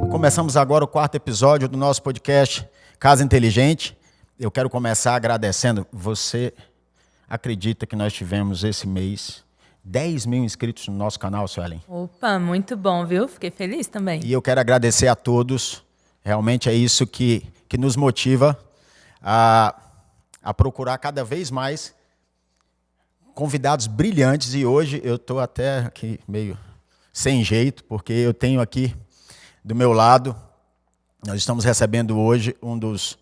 Começamos agora o 4º episódio do nosso podcast Casa Inteligente. Eu quero começar agradecendo. Você acredita que nós tivemos esse mês 10 mil inscritos no nosso canal, Suelen? Opa, muito bom, viu? Fiquei feliz também. E eu quero agradecer a todos. Realmente é isso que nos motiva a procurar cada vez mais convidados brilhantes. E hoje eu estou até aqui meio sem jeito, porque eu tenho aqui do meu lado, nós estamos recebendo hoje um dos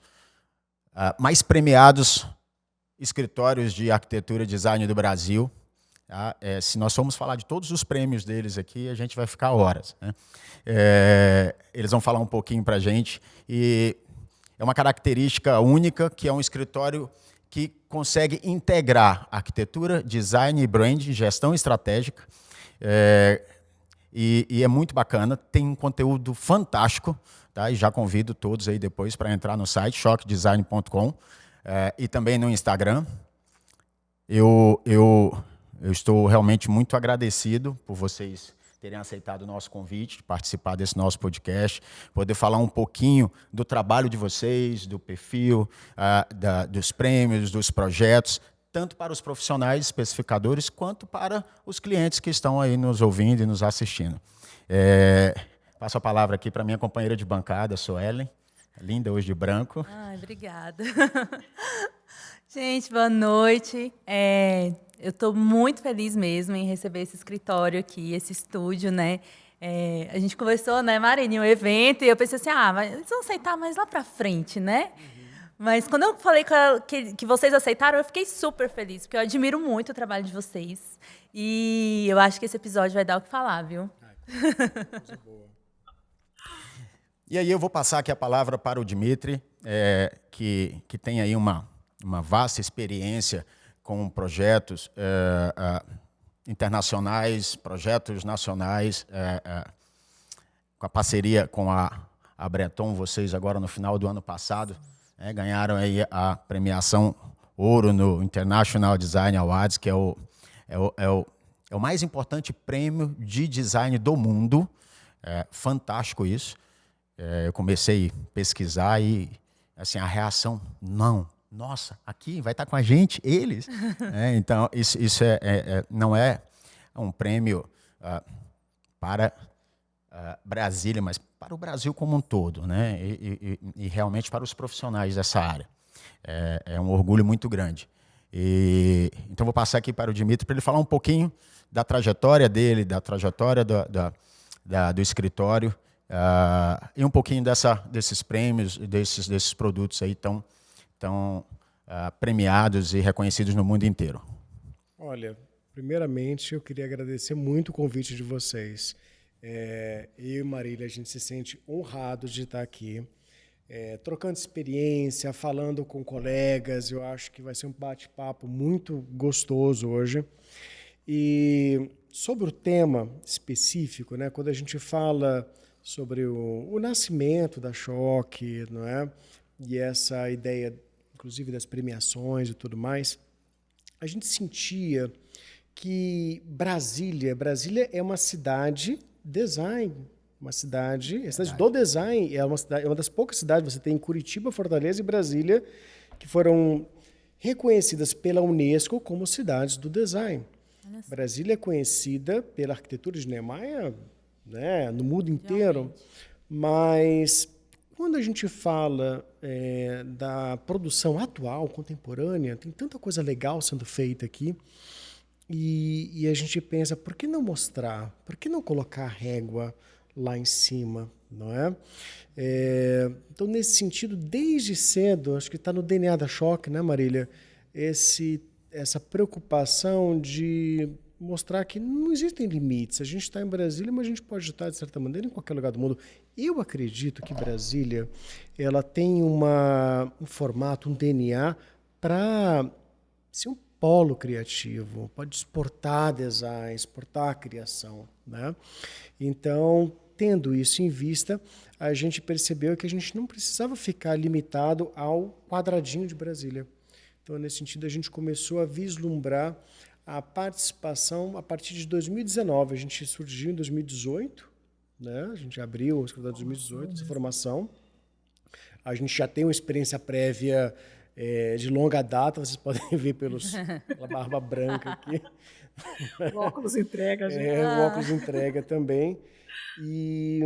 mais premiados escritórios de arquitetura e design do Brasil. Tá? Se nós formos falar de todos os prêmios deles aqui, a gente vai ficar horas, né? Eles vão falar um pouquinho para a gente. E é uma característica única, que é um escritório que consegue integrar arquitetura, design e branding, gestão estratégica. E é muito bacana, tem um conteúdo fantástico, tá? E já convido todos aí depois para entrar no site choquedesign.com e também no Instagram. Eu estou realmente muito agradecido por vocês terem aceitado o nosso convite, de participar desse nosso podcast, poder falar um pouquinho do trabalho de vocês, do perfil, dos prêmios, dos projetos, tanto para os profissionais especificadores, quanto para os clientes que estão aí nos ouvindo e nos assistindo. Passo a palavra aqui para minha companheira de bancada, Suelen, linda hoje de branco. Ai, obrigada. Gente, boa noite. Eu estou muito feliz mesmo em receber esse escritório aqui, esse estúdio, né? A gente conversou, né, Marina, em um evento, e eu pensei assim, mas eles vão aceitar mais lá para frente, né? Mas quando eu falei que vocês aceitaram, eu fiquei super feliz, porque eu admiro muito o trabalho de vocês. E eu acho que esse episódio vai dar o que falar, viu? Coisa boa. E aí eu vou passar aqui a palavra para o Dimitri, que tem aí uma vasta experiência com projetos internacionais, projetos nacionais, com a parceria com a Breton, vocês agora no final do ano passado, ganharam aí a premiação Ouro no International Design Awards, que é o mais importante prêmio de design do mundo. Fantástico isso. Eu comecei a pesquisar e assim, a reação, nossa, aqui vai estar com a gente, eles. Então, isso não é um prêmio para Brasília, mas para o Brasil como um todo, né? E realmente para os profissionais dessa área. É um orgulho muito grande. Então, vou passar aqui para o Dimitri para ele falar um pouquinho da trajetória dele, da trajetória do escritório, e um pouquinho desses prêmios, desses produtos aí tão premiados e reconhecidos no mundo inteiro. Olha, primeiramente eu queria agradecer muito o convite de vocês. Eu e Marília, a gente se sente honrado de estar aqui, trocando experiência, falando com colegas. Eu acho que vai ser um bate-papo muito gostoso hoje. E sobre o tema específico, né, quando a gente fala sobre o nascimento da Choque, não é? E essa ideia, inclusive, das premiações e tudo mais, a gente sentia que Brasília é uma cidade design, uma cidade do design, é uma das poucas cidades, você tem Curitiba, Fortaleza e Brasília, que foram reconhecidas pela Unesco como cidades do design. Brasília é conhecida pela arquitetura de Niemeyer, né, no mundo inteiro, mas quando a gente fala da produção atual, contemporânea, tem tanta coisa legal sendo feita aqui, e a gente pensa, por que não mostrar? Por que não colocar a régua lá em cima? Não é? Então, nesse sentido, desde cedo, acho que está no DNA da Choque, né, Marília? Essa preocupação de mostrar que não existem limites. A gente está em Brasília, mas a gente pode estar, de certa maneira, em qualquer lugar do mundo. Eu acredito que Brasília ela tem um formato, um DNA para ser um polo criativo, pode exportar design, exportar criação, né? Então, tendo isso em vista, a gente percebeu que a gente não precisava ficar limitado ao quadradinho de Brasília. Então, nesse sentido, a gente começou a vislumbrar a participação a partir de 2019. A gente surgiu em 2018, né? A gente abriu o escritório em 2018, essa formação. A gente já tem uma experiência prévia de longa data, vocês podem ver pela barba branca aqui. O óculos entrega, gente. O óculos entrega também. E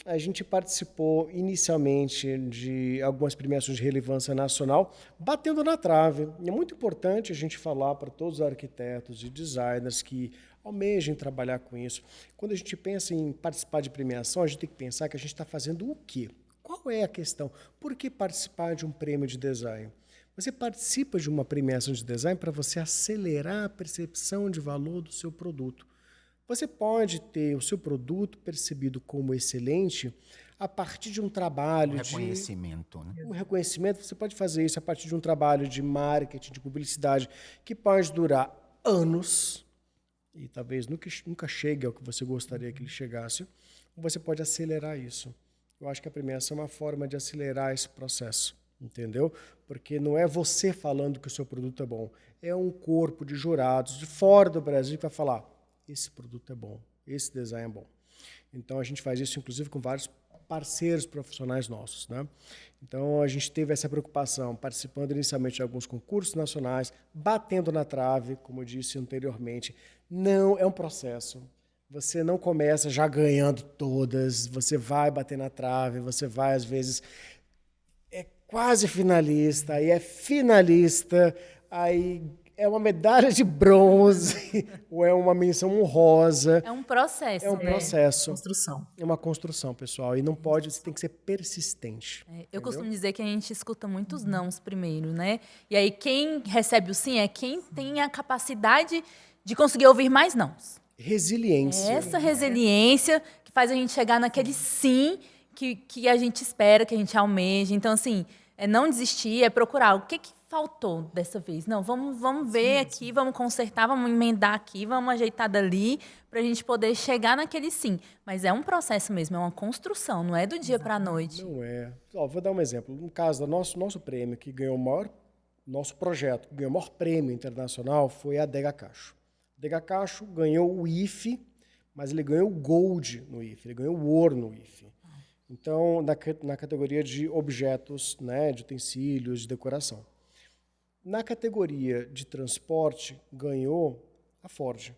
a gente participou inicialmente de algumas premiações de relevância nacional, batendo na trave. E é muito importante a gente falar para todos os arquitetos e designers que almejem trabalhar com isso. Quando a gente pensa em participar de premiação, a gente tem que pensar que a gente está fazendo o quê? Qual é a questão? Por que participar de um prêmio de design? Você participa de uma premiação de design para você acelerar a percepção de valor do seu produto. Você pode ter o seu produto percebido como excelente a partir de um trabalho de reconhecimento, né? Um reconhecimento. Você pode fazer isso a partir de um trabalho de marketing, de publicidade, que pode durar anos e talvez nunca chegue ao que você gostaria que ele chegasse. Ou você pode acelerar isso. Eu acho que a premiação é uma forma de acelerar esse processo, entendeu? Porque não é você falando que o seu produto é bom, é um corpo de jurados de fora do Brasil que vai falar: esse produto é bom, esse design é bom. Então a gente faz isso inclusive com vários parceiros profissionais nossos, né? Então a gente teve essa preocupação, participando inicialmente de alguns concursos nacionais, batendo na trave, como eu disse anteriormente. Não é um processo. Você não começa já ganhando todas, você vai bater na trave, você vai, às vezes, quase finalista, aí é finalista, aí é uma medalha de bronze, ou é uma menção honrosa. É um processo. É um processo. Construção. É uma construção, pessoal, e não pode, você tem que ser persistente. Eu costumo dizer que a gente escuta muitos nãos primeiro, né? E aí quem recebe o sim é quem tem a capacidade de conseguir ouvir mais nãos. Resiliência. É essa resiliência que faz a gente chegar naquele sim que a gente espera, que a gente almeja. Então, assim, é não desistir, é procurar o que faltou dessa vez. Não, vamos ver aqui, vamos consertar, vamos emendar aqui, vamos ajeitar dali, para a gente poder chegar naquele sim. Mas é um processo mesmo, é uma construção, não é do dia para a noite. Não é. Vou dar um exemplo. No caso do nosso prêmio, que ganhou nosso projeto, que ganhou o maior prêmio internacional, foi a Adega Cacho. Adega Cacho ganhou o IFE, mas ele ganhou o Gold no IFE, ele ganhou o Ouro no IFE. Então, na categoria de objetos, né, de utensílios, de decoração. Na categoria de transporte, ganhou a Ford.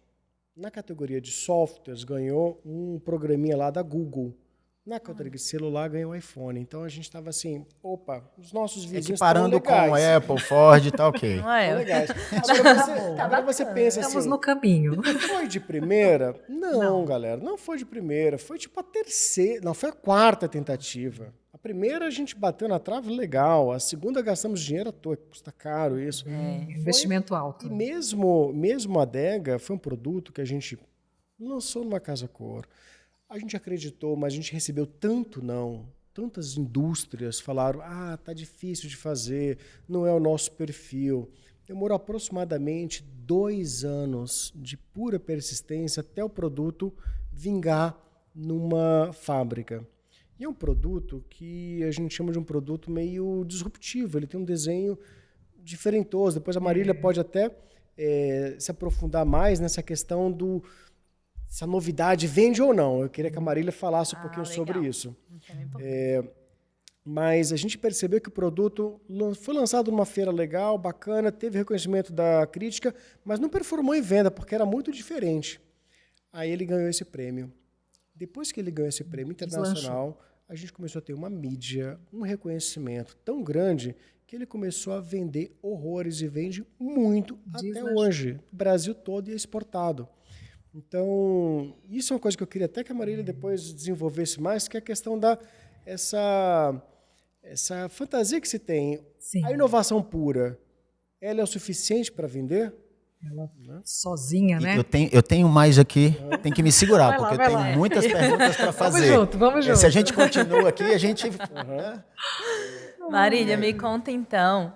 Na categoria de softwares, ganhou um programinha lá da Google. Na categoria de celular, ganhou o iPhone. Então, a gente estava assim, opa, os nossos vizinhos equiparando estão legais. com Apple, Ford, tá ok. Não é? Estão legais. Agora você pensa assim... Estamos no caminho. Foi de primeira? Não, galera, não foi de primeira. Foi tipo a terceira, não, foi a quarta tentativa. A primeira a gente bateu na trave legal, a segunda gastamos dinheiro à toa, custa caro isso. Investimento alto. E mesmo a Adega foi um produto que a gente lançou numa casa cor. A gente acreditou, mas a gente recebeu tanto não. Tantas indústrias falaram, tá difícil de fazer, não é o nosso perfil. Demorou aproximadamente 2 anos de pura persistência até o produto vingar numa fábrica. E é um produto que a gente chama de um produto meio disruptivo. Ele tem um desenho diferentoso. Depois a Marília pode até se aprofundar mais nessa questão se a novidade vende ou não. Eu queria que a Marília falasse um pouquinho sobre isso. Mas a gente percebeu que o produto foi lançado numa feira legal, bacana, teve reconhecimento da crítica, mas não performou em venda, porque era muito diferente. Aí ele ganhou esse prêmio. Depois que ele ganhou esse prêmio internacional, a gente começou a ter uma mídia, um reconhecimento tão grande que ele começou a vender horrores e vende muito até hoje. O Brasil todo é exportado. Então, isso é uma coisa que eu queria até que a Marília depois desenvolvesse mais, que é a questão essa fantasia que se tem. Sim. A inovação pura, ela é o suficiente para vender? Ela sozinha, né? Eu tenho mais aqui, tem que me segurar, porque eu tenho muitas perguntas para fazer. Vamos junto. Se a gente continua aqui, a gente... Marília, me conta então,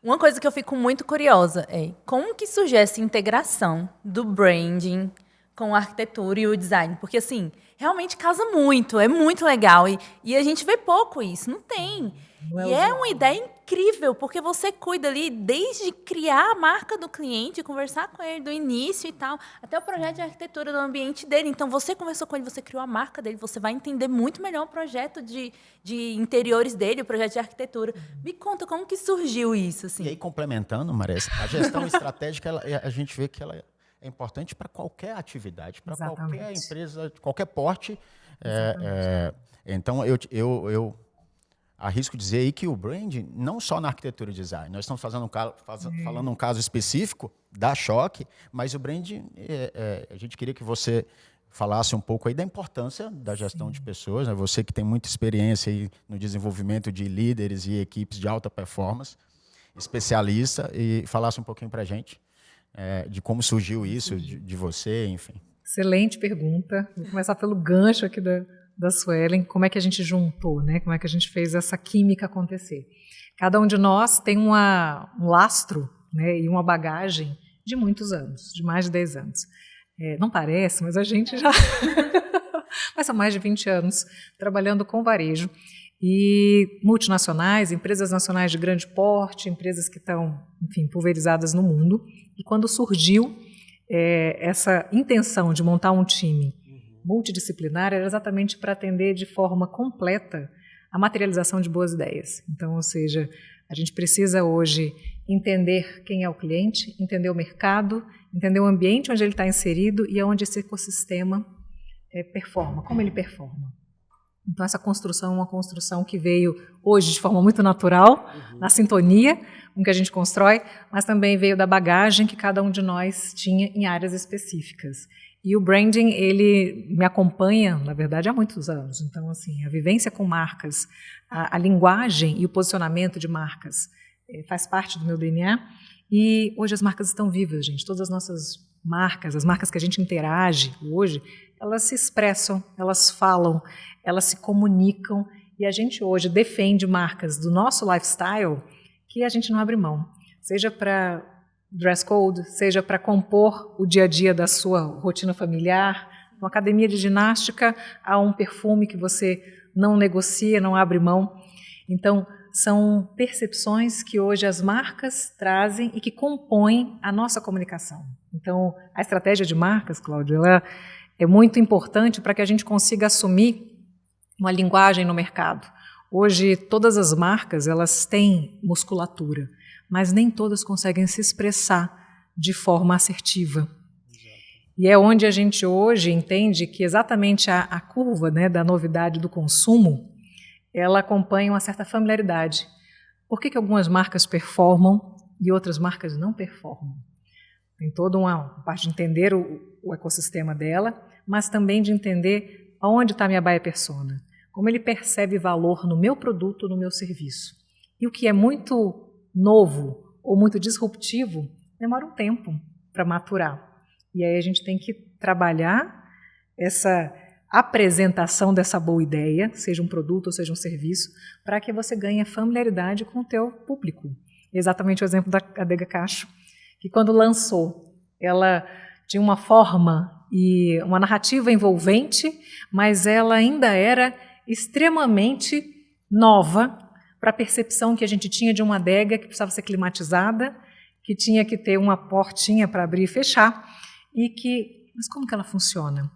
uma coisa que eu fico muito curiosa é como que surgiu essa integração do branding com a arquitetura e o design? Porque, assim, realmente casa muito, é muito legal. E a gente vê pouco isso, não tem. Não é E é usual. uma ideia incrível, porque você cuida ali desde criar a marca do cliente, conversar com ele do início e tal, até o projeto de arquitetura do ambiente dele. Então, você conversou com ele, você criou a marca dele, você vai entender muito melhor o projeto de interiores dele, o projeto de arquitetura. Me conta como que surgiu isso, assim. E aí, complementando, Maria, a gestão estratégica, a gente vê que ela é importante para qualquer atividade, para qualquer Exatamente. empresa, de qualquer porte. Exatamente. Então, eu arrisco dizer aí que o branding, não só na arquitetura e design, nós estamos falando um caso específico da Choque, mas o branding, a gente queria que você falasse um pouco aí da importância da gestão de pessoas, né? Você que tem muita experiência aí no desenvolvimento de líderes e equipes de alta performance, especialista, e falasse um pouquinho para a gente de como surgiu isso, de você, enfim. Excelente pergunta. Vou começar pelo gancho aqui da Suelen. Como é que a gente juntou, né? Como é que a gente fez essa química acontecer? Cada um de nós tem um lastro, né, e uma bagagem de muitos anos, de mais de 10 anos. Não parece, mas a gente já... mas são mais de 20 anos trabalhando com varejo. E multinacionais, empresas nacionais de grande porte, empresas que estão, enfim, pulverizadas no mundo. E quando surgiu essa intenção de montar um time multidisciplinar, era exatamente para atender de forma completa a materialização de boas ideias. Então, ou seja, a gente precisa hoje entender quem é o cliente, entender o mercado, entender o ambiente onde ele está inserido e onde esse ecossistema performa, como ele performa. Então, essa construção é uma construção que veio hoje de forma muito natural, na sintonia com que a gente constrói, mas também veio da bagagem que cada um de nós tinha em áreas específicas. E o branding, ele me acompanha, na verdade, há muitos anos. Então, assim, a vivência com marcas, a linguagem e o posicionamento de marcas faz parte do meu DNA. E hoje as marcas estão vivas, gente. Todas as nossas marcas, as marcas que a gente interage hoje, elas se expressam, elas falam, elas se comunicam. E a gente hoje defende marcas do nosso lifestyle que a gente não abre mão. Seja para dress code, seja para compor o dia a dia da sua rotina familiar, uma academia de ginástica, há um perfume que você não negocia, não abre mão. Então, são percepções que hoje as marcas trazem e que compõem a nossa comunicação. Então, a estratégia de marcas, Cláudio, ela é muito importante para que a gente consiga assumir uma linguagem no mercado. Hoje, todas as marcas elas têm musculatura, mas nem todas conseguem se expressar de forma assertiva. E é onde a gente hoje entende que exatamente a curva, né, da novidade do consumo, ela acompanha uma certa familiaridade. Por que algumas marcas performam e outras marcas não performam? Tem toda uma parte de entender o ecossistema dela, mas também de entender aonde está a minha buyer persona, como ele percebe valor no meu produto, no meu serviço. E o que é muito novo ou muito disruptivo demora um tempo para maturar. E aí a gente tem que trabalhar essa apresentação dessa boa ideia, seja um produto ou seja um serviço, para que você ganhe familiaridade com o teu público. Exatamente o exemplo da Adega Cacho, que quando lançou, ela tinha uma forma e uma narrativa envolvente, mas ela ainda era extremamente nova para a percepção que a gente tinha de uma adega que precisava ser climatizada, que tinha que ter uma portinha para abrir e fechar, mas como que ela funciona?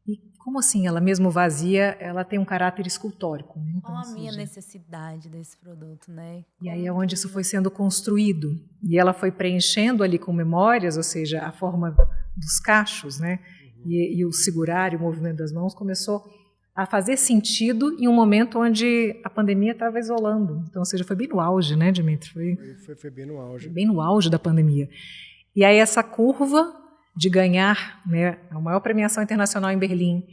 E como assim, ela mesmo vazia, ela tem um caráter escultórico. Né? Então, Qual a minha necessidade desse produto, né? E aí é onde isso foi sendo construído. E ela foi preenchendo ali com memórias, ou seja, a forma dos cachos, né? E o segurar e o movimento das mãos começou a fazer sentido em um momento onde a pandemia estava isolando. Então, ou seja, foi bem no auge, né, Dimitri? Foi bem no auge. Bem no auge da pandemia. E aí essa curva de ganhar, né, a maior premiação internacional em Berlim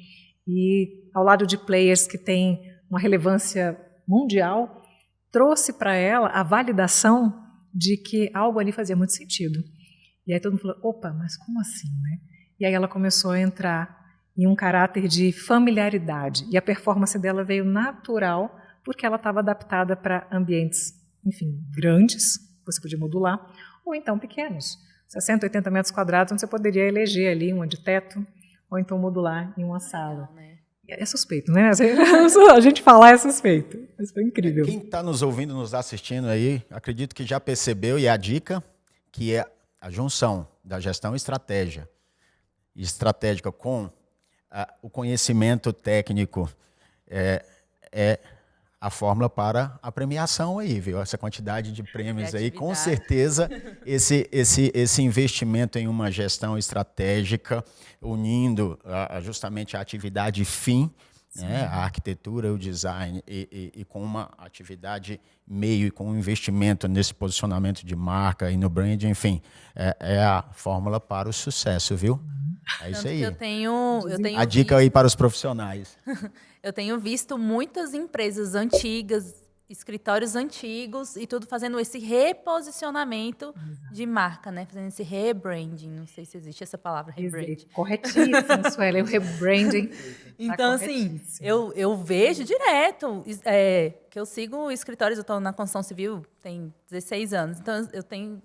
e ao lado de players que têm uma relevância mundial, trouxe para ela a validação de que algo ali fazia muito sentido. E aí todo mundo falou, opa, mas como assim, né? E aí ela começou a entrar em um caráter de familiaridade. E a performance dela veio natural, porque ela estava adaptada para ambientes, enfim, grandes, você podia modular, ou então pequenos. 60, 80 metros quadrados, onde você poderia eleger ali uma de teto, ou então modular em uma sala. Né? É suspeito, né? A gente falar é suspeito. Mas foi incrível. Quem está nos ouvindo, nos assistindo aí, acredito que já percebeu, e a dica, que é a junção da gestão estratégica com o conhecimento técnico é a fórmula para a premiação aí, viu? Essa quantidade de prêmios aí, com certeza, esse investimento em uma gestão estratégica, unindo justamente a atividade fim, né, a arquitetura, o design, e com uma atividade meio e com um investimento nesse posicionamento de marca e no brand, enfim, é a fórmula para o sucesso, viu? É isso aí. Eu tenho A dica aí para os profissionais. Eu tenho visto muitas empresas antigas, escritórios antigos e tudo fazendo esse reposicionamento de marca, né? Fazendo esse rebranding. Não sei se existe essa palavra, rebranding. Corretíssimo, Sueli, o rebranding. Então, assim, eu vejo direto que eu sigo escritórios, eu estou na construção civil tem 16 anos, então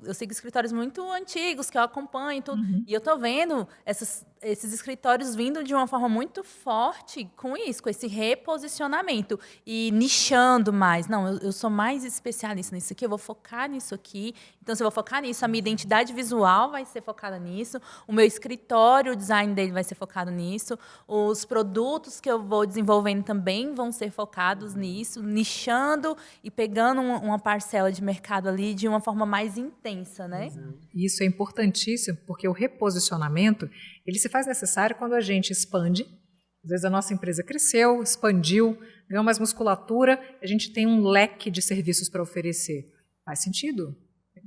eu sigo escritórios muito antigos que eu acompanho e tudo, e eu estou vendo esses escritórios vindo de uma forma muito forte com isso, com esse reposicionamento e nichando mais. Não, eu sou mais especialista nisso aqui, eu vou focar nisso aqui, então se eu vou focar nisso, a minha identidade visual vai ser focada nisso, o meu escritório, o design dele vai ser focado nisso, os produtos que eu vou desenvolvendo também vão ser focados nisso, nichando e pegando uma parcela de mercado ali de uma forma mais intensa, né? Isso é importantíssimo, porque o reposicionamento, ele se faz necessário quando a gente expande. Às vezes a nossa empresa cresceu, expandiu, ganhou mais musculatura, a gente tem um leque de serviços para oferecer. Faz sentido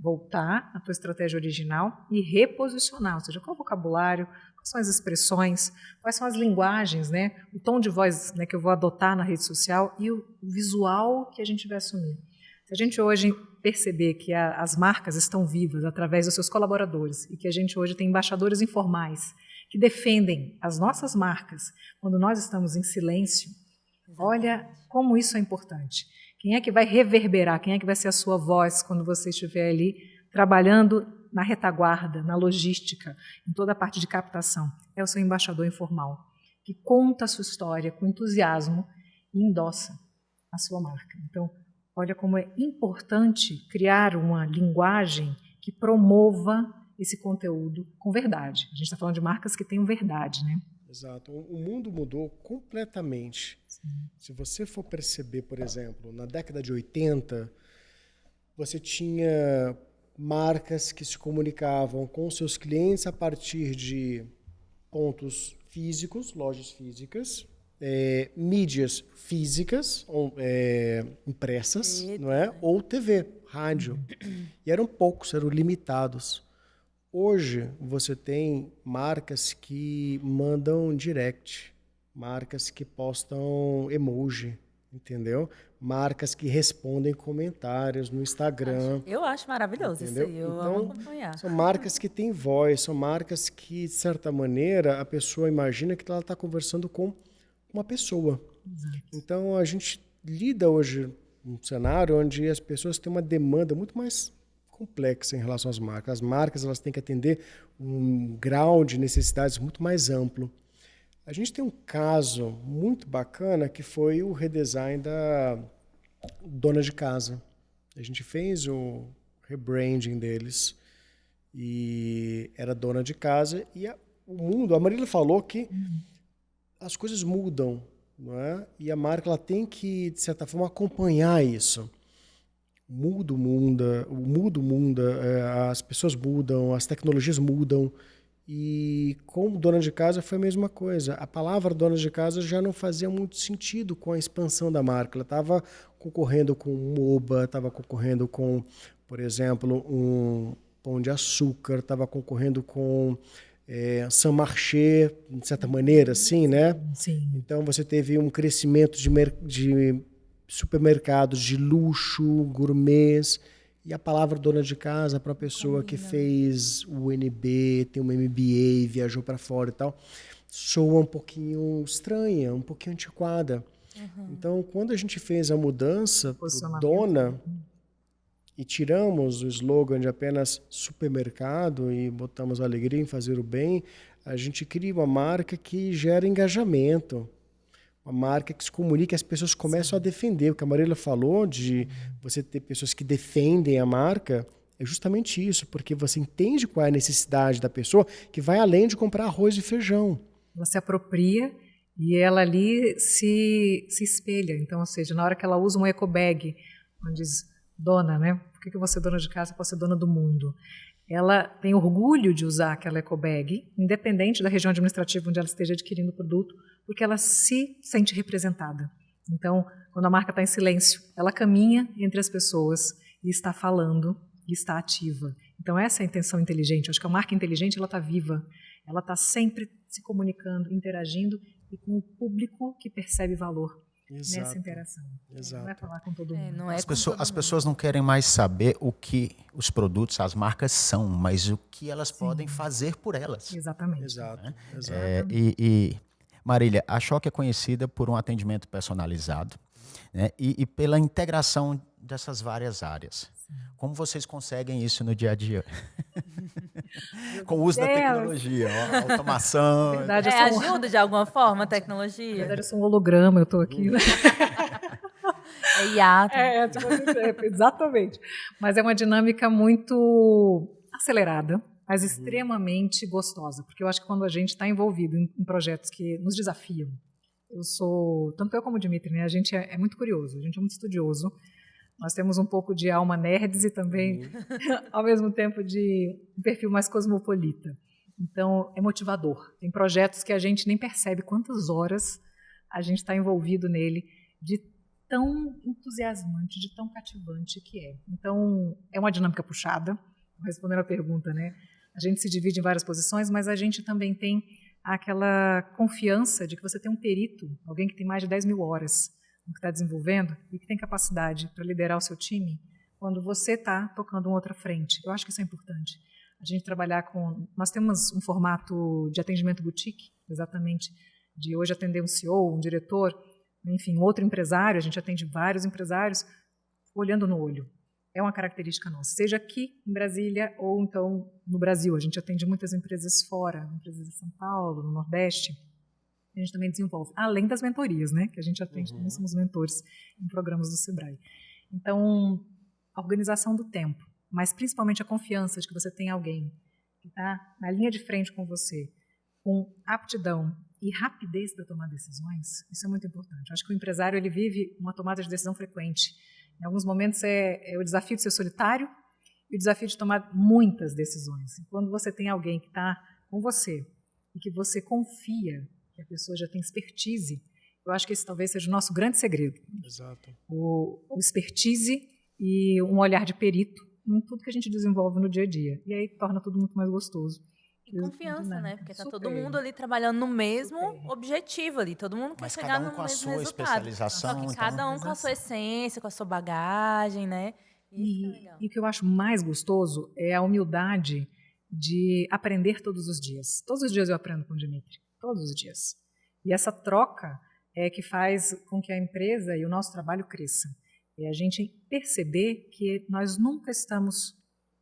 voltar à tua estratégia original e reposicionar, ou seja, qual é o vocabulário, quais são as expressões, quais são as linguagens, né? O tom de voz, né, que eu vou adotar na rede social e o visual que a gente vai assumir. Se a gente hoje perceber que as marcas estão vivas através dos seus colaboradores e que a gente hoje tem embaixadores informais que defendem as nossas marcas quando nós estamos em silêncio, olha como isso é importante. Quem é que vai reverberar? Quem é que vai ser a sua voz quando você estiver ali trabalhando na retaguarda, na logística, em toda a parte de captação? É o seu embaixador informal, que conta a sua história com entusiasmo e endossa a sua marca. Então, olha como é importante criar uma linguagem que promova esse conteúdo com verdade. A gente está falando de marcas que tenham verdade, né? Exato. O mundo mudou completamente. Sim. Se você for perceber, por exemplo, na década de 80, você tinha marcas que se comunicavam com seus clientes a partir de pontos físicos, lojas físicas, mídias físicas, impressas, não é? Ou TV, rádio. E eram poucos, eram limitados. Hoje, você tem marcas que mandam direct, marcas que postam emoji, entendeu? Marcas que respondem comentários no Instagram. Eu acho maravilhoso, entendeu? Isso aí, eu amo acompanhar. São marcas que têm voz, são marcas que, de certa maneira, a pessoa imagina que ela está conversando com uma pessoa. Exato. Então, a gente lida hoje num cenário onde as pessoas têm uma demanda muito mais complexa em relação às marcas. As marcas elas têm que atender um grau de necessidades muito mais amplo. A gente tem um caso muito bacana que foi o redesign da Dona de Casa. A gente fez o rebranding deles e era Dona de Casa e o mundo, a Marília falou que as coisas mudam, não é? E a marca ela tem que, de certa forma, acompanhar isso. O mundo muda, as pessoas mudam, as tecnologias mudam. E com Dona de Casa foi a mesma coisa. A palavra Dona de Casa já não fazia muito sentido com a expansão da marca. Ela estava concorrendo com MOBA, estava concorrendo com, por exemplo, um Pão de Açúcar, estava concorrendo com Saint Marché, de certa maneira, assim, né? Sim. Então você teve um crescimento de supermercados de luxo, gourmets, e a palavra dona de casa para a pessoa que fez o UNB, tem um MBA, viajou para fora e tal, soa um pouquinho estranha, um pouquinho antiquada. Então, quando a gente fez a mudança pro Dona e tiramos o slogan de apenas supermercado e botamos a alegria em fazer o bem, a gente cria uma marca que gera engajamento. uma marca que se comunica e as pessoas começam a defender. O que a Marília falou de você ter pessoas que defendem a marca é justamente isso, porque você entende qual é a necessidade da pessoa que vai além de comprar arroz e feijão. Ela se apropria e ela ali se espelha. Então, ou seja, na hora que ela usa um eco bag, onde diz, dona, né? Por que eu vou ser dona de casa? Eu posso ser dona do mundo. Ela tem orgulho de usar aquela eco bag, independente da região administrativa onde ela esteja adquirindo o produto, porque ela se sente representada. Então, quando a marca está em silêncio, ela caminha entre as pessoas e está falando e está ativa. Então, essa é a intenção inteligente. Eu acho que a marca inteligente ela está viva, ela está sempre se comunicando, interagindo e com o público que percebe valor nessa interação. Exato. Não é falar com todo mundo. Não é As pessoas não querem mais saber o que os produtos, as marcas são, mas o que elas podem fazer por elas. Exatamente. Exato. Marília, a Choque é conhecida por um atendimento personalizado, né, e pela integração dessas várias áreas. Como vocês conseguem isso no dia a dia? Com o uso da tecnologia, a automação. Na verdade, Ajuda de alguma forma a Na tecnologia? verdade, eu sou um holograma, eu estou aqui. Né? É hiato. Exatamente. Mas é uma dinâmica muito acelerada, mas extremamente gostosa, porque eu acho que quando a gente está envolvido em projetos que nos desafiam, tanto eu como o Dimitri, né, a gente é muito curioso, a gente é muito estudioso, nós temos um pouco de alma nerds e também, ao mesmo tempo, de um perfil mais cosmopolita. Então, é motivador. Tem projetos que a gente nem percebe quantas horas a gente está envolvido nele, de tão entusiasmante, de tão cativante que é. Então, é uma dinâmica puxada, respondendo a pergunta, né? A gente se divide em várias posições, mas a gente também tem aquela confiança de que você tem um perito, alguém que tem mais de 10 mil horas no que está desenvolvendo e que tem capacidade para liderar o seu time quando você está tocando uma outra frente. Eu acho que isso é importante. A gente trabalhar com... Nós temos um formato de atendimento boutique, exatamente, de hoje atender um CEO, um diretor, enfim, outro empresário, a gente atende vários empresários olhando no olho. É uma característica nossa, seja aqui em Brasília ou então no Brasil. A gente atende muitas empresas fora, empresas de São Paulo, no Nordeste. A gente também desenvolve, além das mentorias, né, que a gente atende, também somos mentores em programas do Sebrae. Então, a organização do tempo, mas principalmente a confiança de que você tem alguém que está na linha de frente com você, com aptidão e rapidez para tomar decisões, isso é muito importante. Acho que o empresário ele vive uma tomada de decisão frequente. Em alguns momentos é o desafio de ser solitário e o desafio de tomar muitas decisões. E quando você tem alguém que está com você e que você confia, que a pessoa já tem expertise, eu acho que esse talvez seja o nosso grande segredo. Exato. O expertise e um olhar de perito em tudo que a gente desenvolve no dia a dia. E aí torna tudo muito mais gostoso. E confiança, né? Porque tá Super. todo mundo ali trabalhando no mesmo objetivo ali. Todo mundo quer Mas chegar cada um no com a mesmo sua resultado. especialização, Só que então- cada um com a sua essência, com a sua bagagem, né? Isso é legal. E o que eu acho mais gostoso é a humildade de aprender todos os dias. Todos os dias eu aprendo com o Dimitri. Todos os dias. E essa troca é que faz com que a empresa e o nosso trabalho cresça. É a gente perceber que nós nunca estamos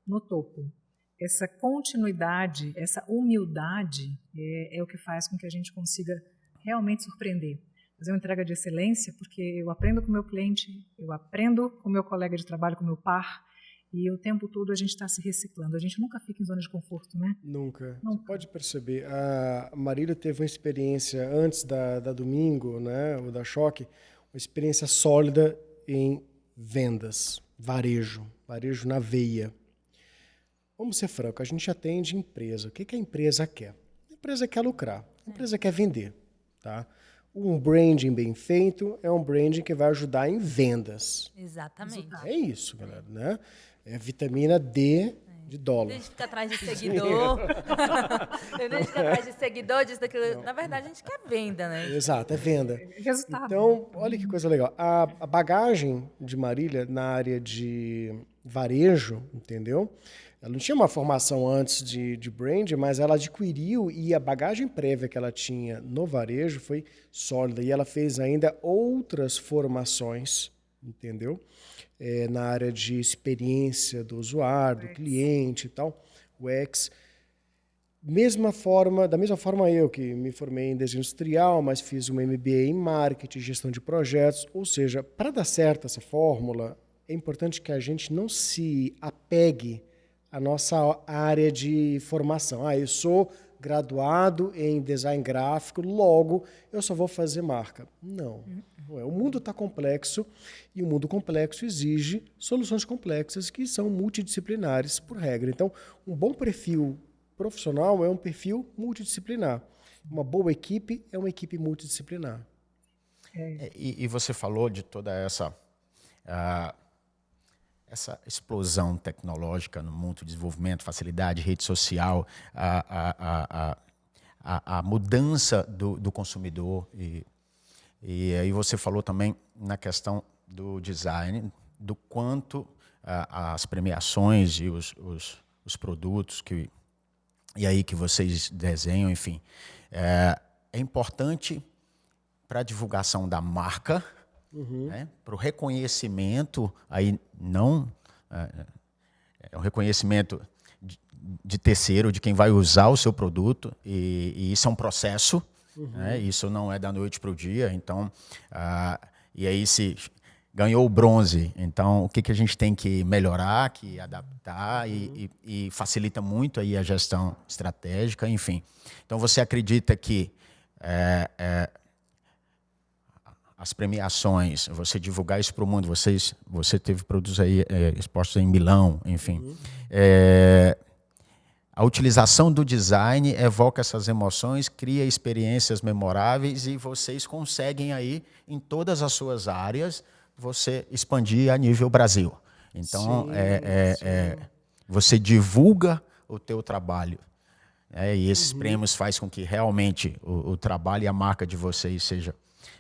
no topo. Essa continuidade, essa humildade é o que faz com que a gente consiga realmente surpreender. Fazer uma entrega de excelência, porque eu aprendo com o meu cliente, eu aprendo com o meu colega de trabalho, com o meu par, e o tempo todo a gente está se reciclando. A gente nunca fica em zona de conforto, né? Nunca. Você pode perceber, a Marília teve uma experiência antes da Domingo, né, ou da Choque, uma experiência sólida em vendas, varejo na veia. Vamos ser francos, a gente atende empresa. O que a empresa quer? A empresa quer lucrar, a empresa quer vender. Tá? Um branding bem feito é um branding que vai ajudar em vendas. Exatamente. É isso, galera. Né? É vitamina D de dólar. A gente fica atrás de seguidor. A gente fica atrás de seguidor, disso, daquilo. Na verdade, a gente quer venda, né? Exato, é venda. Resultado. Então, olha que coisa legal. A bagagem de Marília na área de varejo, entendeu? Ela não tinha uma formação antes de brand, mas ela adquiriu e a bagagem prévia que ela tinha no varejo foi sólida. E ela fez ainda outras formações, entendeu? Na área de experiência do usuário, do cliente e tal, UX. Da mesma forma eu que me formei em desenho industrial, mas fiz um MBA em marketing, gestão de projetos, ou seja, para dar certo essa fórmula, é importante que a gente não se apegue à nossa área de formação. Eu sou graduado em design gráfico, logo eu só vou fazer marca. Não, não é. O mundo está complexo e o mundo complexo exige soluções complexas que são multidisciplinares por regra. Então, um bom perfil profissional é um perfil multidisciplinar. Uma boa equipe é uma equipe multidisciplinar. E você falou de toda essa explosão tecnológica no mundo, desenvolvimento, facilidade, rede social, a mudança do consumidor. E aí você falou também na questão do design, do quanto as premiações e os produtos que vocês desenham, enfim, é importante para a divulgação da marca, né, para o reconhecimento, aí não é um reconhecimento de terceiro, de quem vai usar o seu produto, e isso é um processo, né, isso não é da noite para o dia, então, e aí se ganhou o bronze, então o que a gente tem que melhorar, que adaptar e facilita muito aí a gestão estratégica, enfim. Então você acredita que as premiações, você divulgar isso para o mundo, você teve produtos aí expostos em Milão, enfim. A utilização do design evoca essas emoções, cria experiências memoráveis e vocês conseguem aí, em todas as suas áreas, você expandir a nível Brasil. Então, você divulga o teu trabalho. E esses prêmios fazem com que realmente o trabalho e a marca de vocês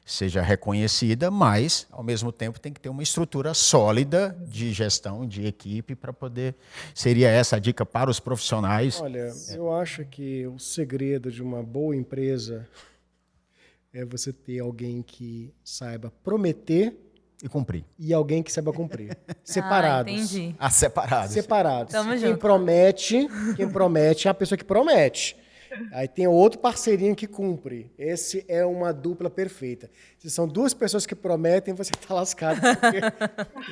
seja reconhecida, mas, ao mesmo tempo, tem que ter uma estrutura sólida de gestão, de equipe, para poder... Seria essa a dica para os profissionais? Olha, eu acho que o segredo de uma boa empresa é você ter alguém que saiba prometer E cumprir. e alguém que saiba cumprir. Separados. Entendi. Separados. Separados. Tamo Quem junto. promete é a pessoa que promete. Aí tem outro parceirinho que cumpre. Esse é uma dupla perfeita. Se são duas pessoas que prometem, você está lascado, porque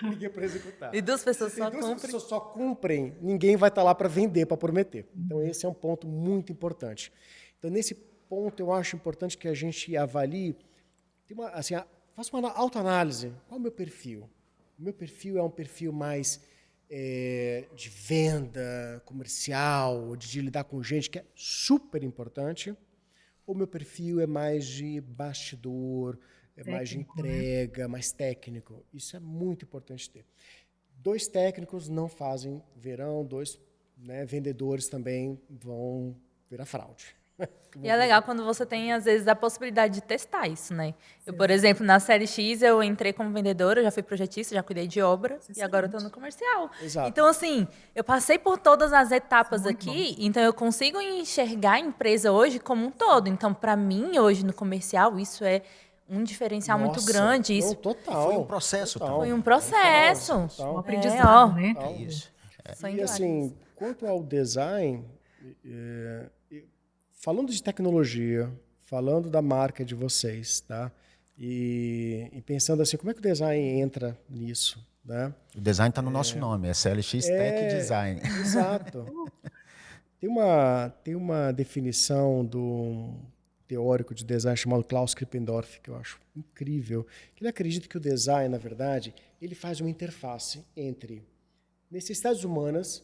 ninguém para executar. E duas pessoas Se só duas cumprem. pessoas só cumprem, ninguém vai estar lá para vender, para prometer. Então esse é um ponto muito importante. Então nesse ponto eu acho importante que a gente avalie, faça uma autoanálise. Qual é o meu perfil? O meu perfil é um perfil mais de venda comercial, de lidar com gente, que é super importante. O meu perfil é mais de bastidor, mais de entrega, mais técnico. Isso é muito importante ter. 2 técnicos não fazem verão, 2 vendedores também vão virar fraude. E é legal quando você tem, às vezes, a possibilidade de testar isso, né? Eu, por exemplo, na Série X, eu entrei como vendedora, já fui projetista, já cuidei de obra, e agora eu estou no comercial. Exato. Então, assim, eu passei por todas as etapas aqui, então eu consigo enxergar a empresa hoje como um todo. Então, para mim, hoje, no comercial, isso é um diferencial muito grande. Isso Total. Foi um processo total. foi um processo. Total. Um aprendizado, ó. né? É isso. Sangue E lágrimas. assim, quanto ao design, falando de tecnologia, falando da marca de vocês, tá? E pensando assim, como é que o design entra nisso, né? O design está no nosso nome, é CLX Tech Design. Exato. Tem uma definição do teórico de design chamado Klaus Krippendorff, que eu acho incrível, que ele acredita que o design, na verdade, ele faz uma interface entre necessidades humanas,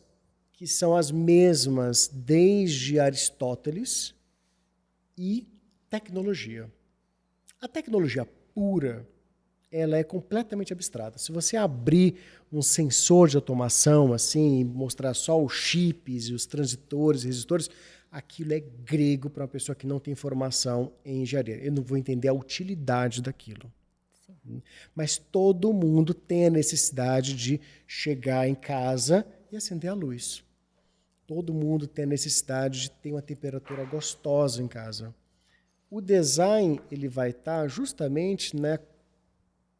que são as mesmas desde Aristóteles, e tecnologia. A tecnologia pura, ela é completamente abstrata. Se você abrir um sensor de automação assim, e mostrar só os chips, os transitores, resistores, aquilo é grego para uma pessoa que não tem formação em engenharia. Eu não vou entender a utilidade daquilo. Sim. Mas todo mundo tem a necessidade de chegar em casa e acender a luz. Todo mundo tem a necessidade de ter uma temperatura gostosa em casa. O design ele vai estar justamente na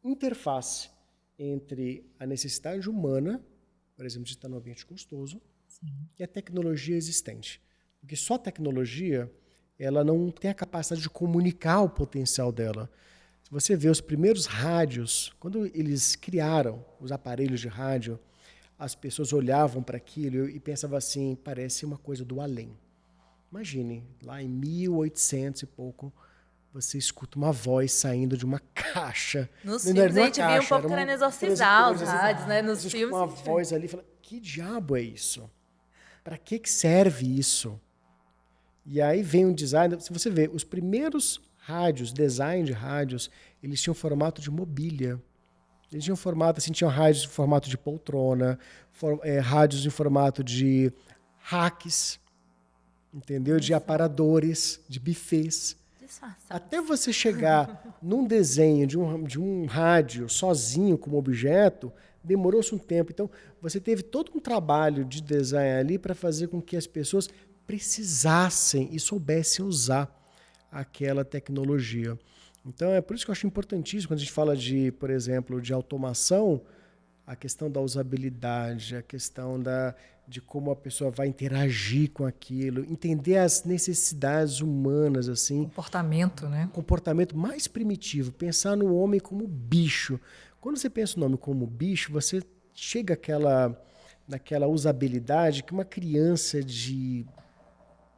interface entre a necessidade humana, por exemplo, de estar num ambiente gostoso, e a tecnologia existente. Porque só a tecnologia, ela não tem a capacidade de comunicar o potencial dela. Se você vê os primeiros rádios, quando eles criaram os aparelhos de rádio, as pessoas olhavam para aquilo e pensavam assim, parece uma coisa do além. Imagine, lá em 1800 e pouco, você escuta uma voz saindo de uma caixa. Nos Não era filmes de a uma gente via um caixa, pouco era querendo um exorcizar os transistor, rádios, né? Nos você escuta filmes. uma voz ali e fala, que diabo é isso? Para que serve isso? E aí vem um design, se você vê, os primeiros rádios, design de rádios, eles tinham formato de mobília. Eles tinham formato, assim, tinham rádios em formato de poltrona, rádios em formato de racks, entendeu? De aparadores, de buffets. Disfarçado. Até você chegar num desenho de um rádio sozinho como objeto, demorou-se um tempo. Então, você teve todo um trabalho de design ali para fazer com que as pessoas precisassem e soubessem usar aquela tecnologia. Então, é por isso que eu acho importantíssimo, quando a gente fala de, por exemplo, de automação, a questão da usabilidade, a questão de como a pessoa vai interagir com aquilo, entender as necessidades humanas, assim, Comportamento, né? comportamento mais primitivo, pensar no homem como bicho. Quando você pensa no homem como bicho, você chega naquela usabilidade que uma criança de,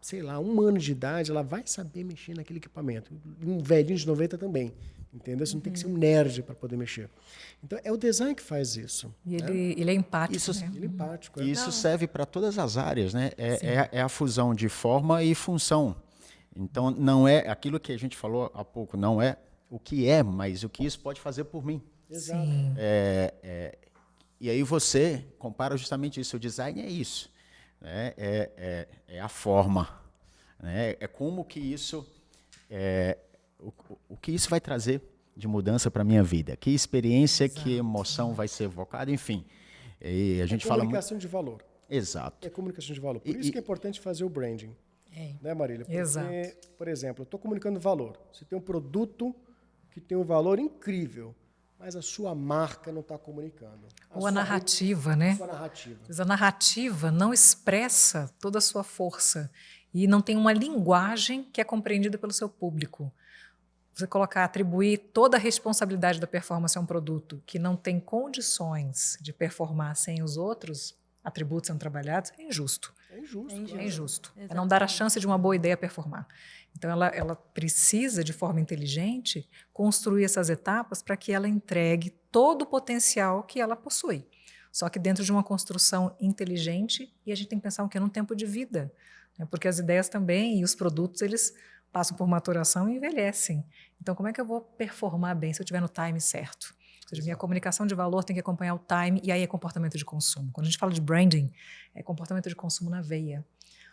sei lá, 1 ano de idade, ela vai saber mexer naquele equipamento. Um velhinho de 90 também, entendeu? Você não tem que ser um nerd para poder mexer. Então, é o design que faz isso. E ele é empático, Isso- né? Ele é empático. E isso serve para todas as áreas, né? É a fusão de forma e função. Então, não é aquilo que a gente falou há pouco, não é o que é, mas o que isso pode fazer por mim. Exato. Sim. E aí você compara justamente isso. O design é isso. Né? É a forma. Né? É como que isso... o que isso vai trazer de mudança para a minha vida. Que experiência, que emoção vai ser evocada, enfim. E a gente fala muito... Comunicação de valor. Exato. É comunicação de valor. Por isso que é importante fazer o branding. Né, Marília? Porque, Exato. por exemplo, eu estou comunicando valor. Você tem um produto que tem um valor incrível, mas a sua marca não está comunicando. Ou a narrativa, né? Sua narrativa. Mas a narrativa não expressa toda a sua força e não tem uma linguagem que é compreendida pelo seu público. Você atribuir toda a responsabilidade da performance a um produto que não tem condições de performar sem os outros atributos sendo trabalhados, é injusto. É injusto. É injusto. É Exatamente. não dar a chance de uma boa ideia performar. Então, ela precisa, de forma inteligente, construir essas etapas para que ela entregue todo o potencial que ela possui. Só que dentro de uma construção inteligente, e a gente tem que pensar o que é num tempo de vida. Né? Porque as ideias também e os produtos, eles passam por maturação e envelhecem. Então, como é que eu vou performar bem se eu estiver no time certo? Ou seja, minha comunicação de valor tem que acompanhar o time, e aí é comportamento de consumo. Quando a gente fala de branding, é comportamento de consumo na veia.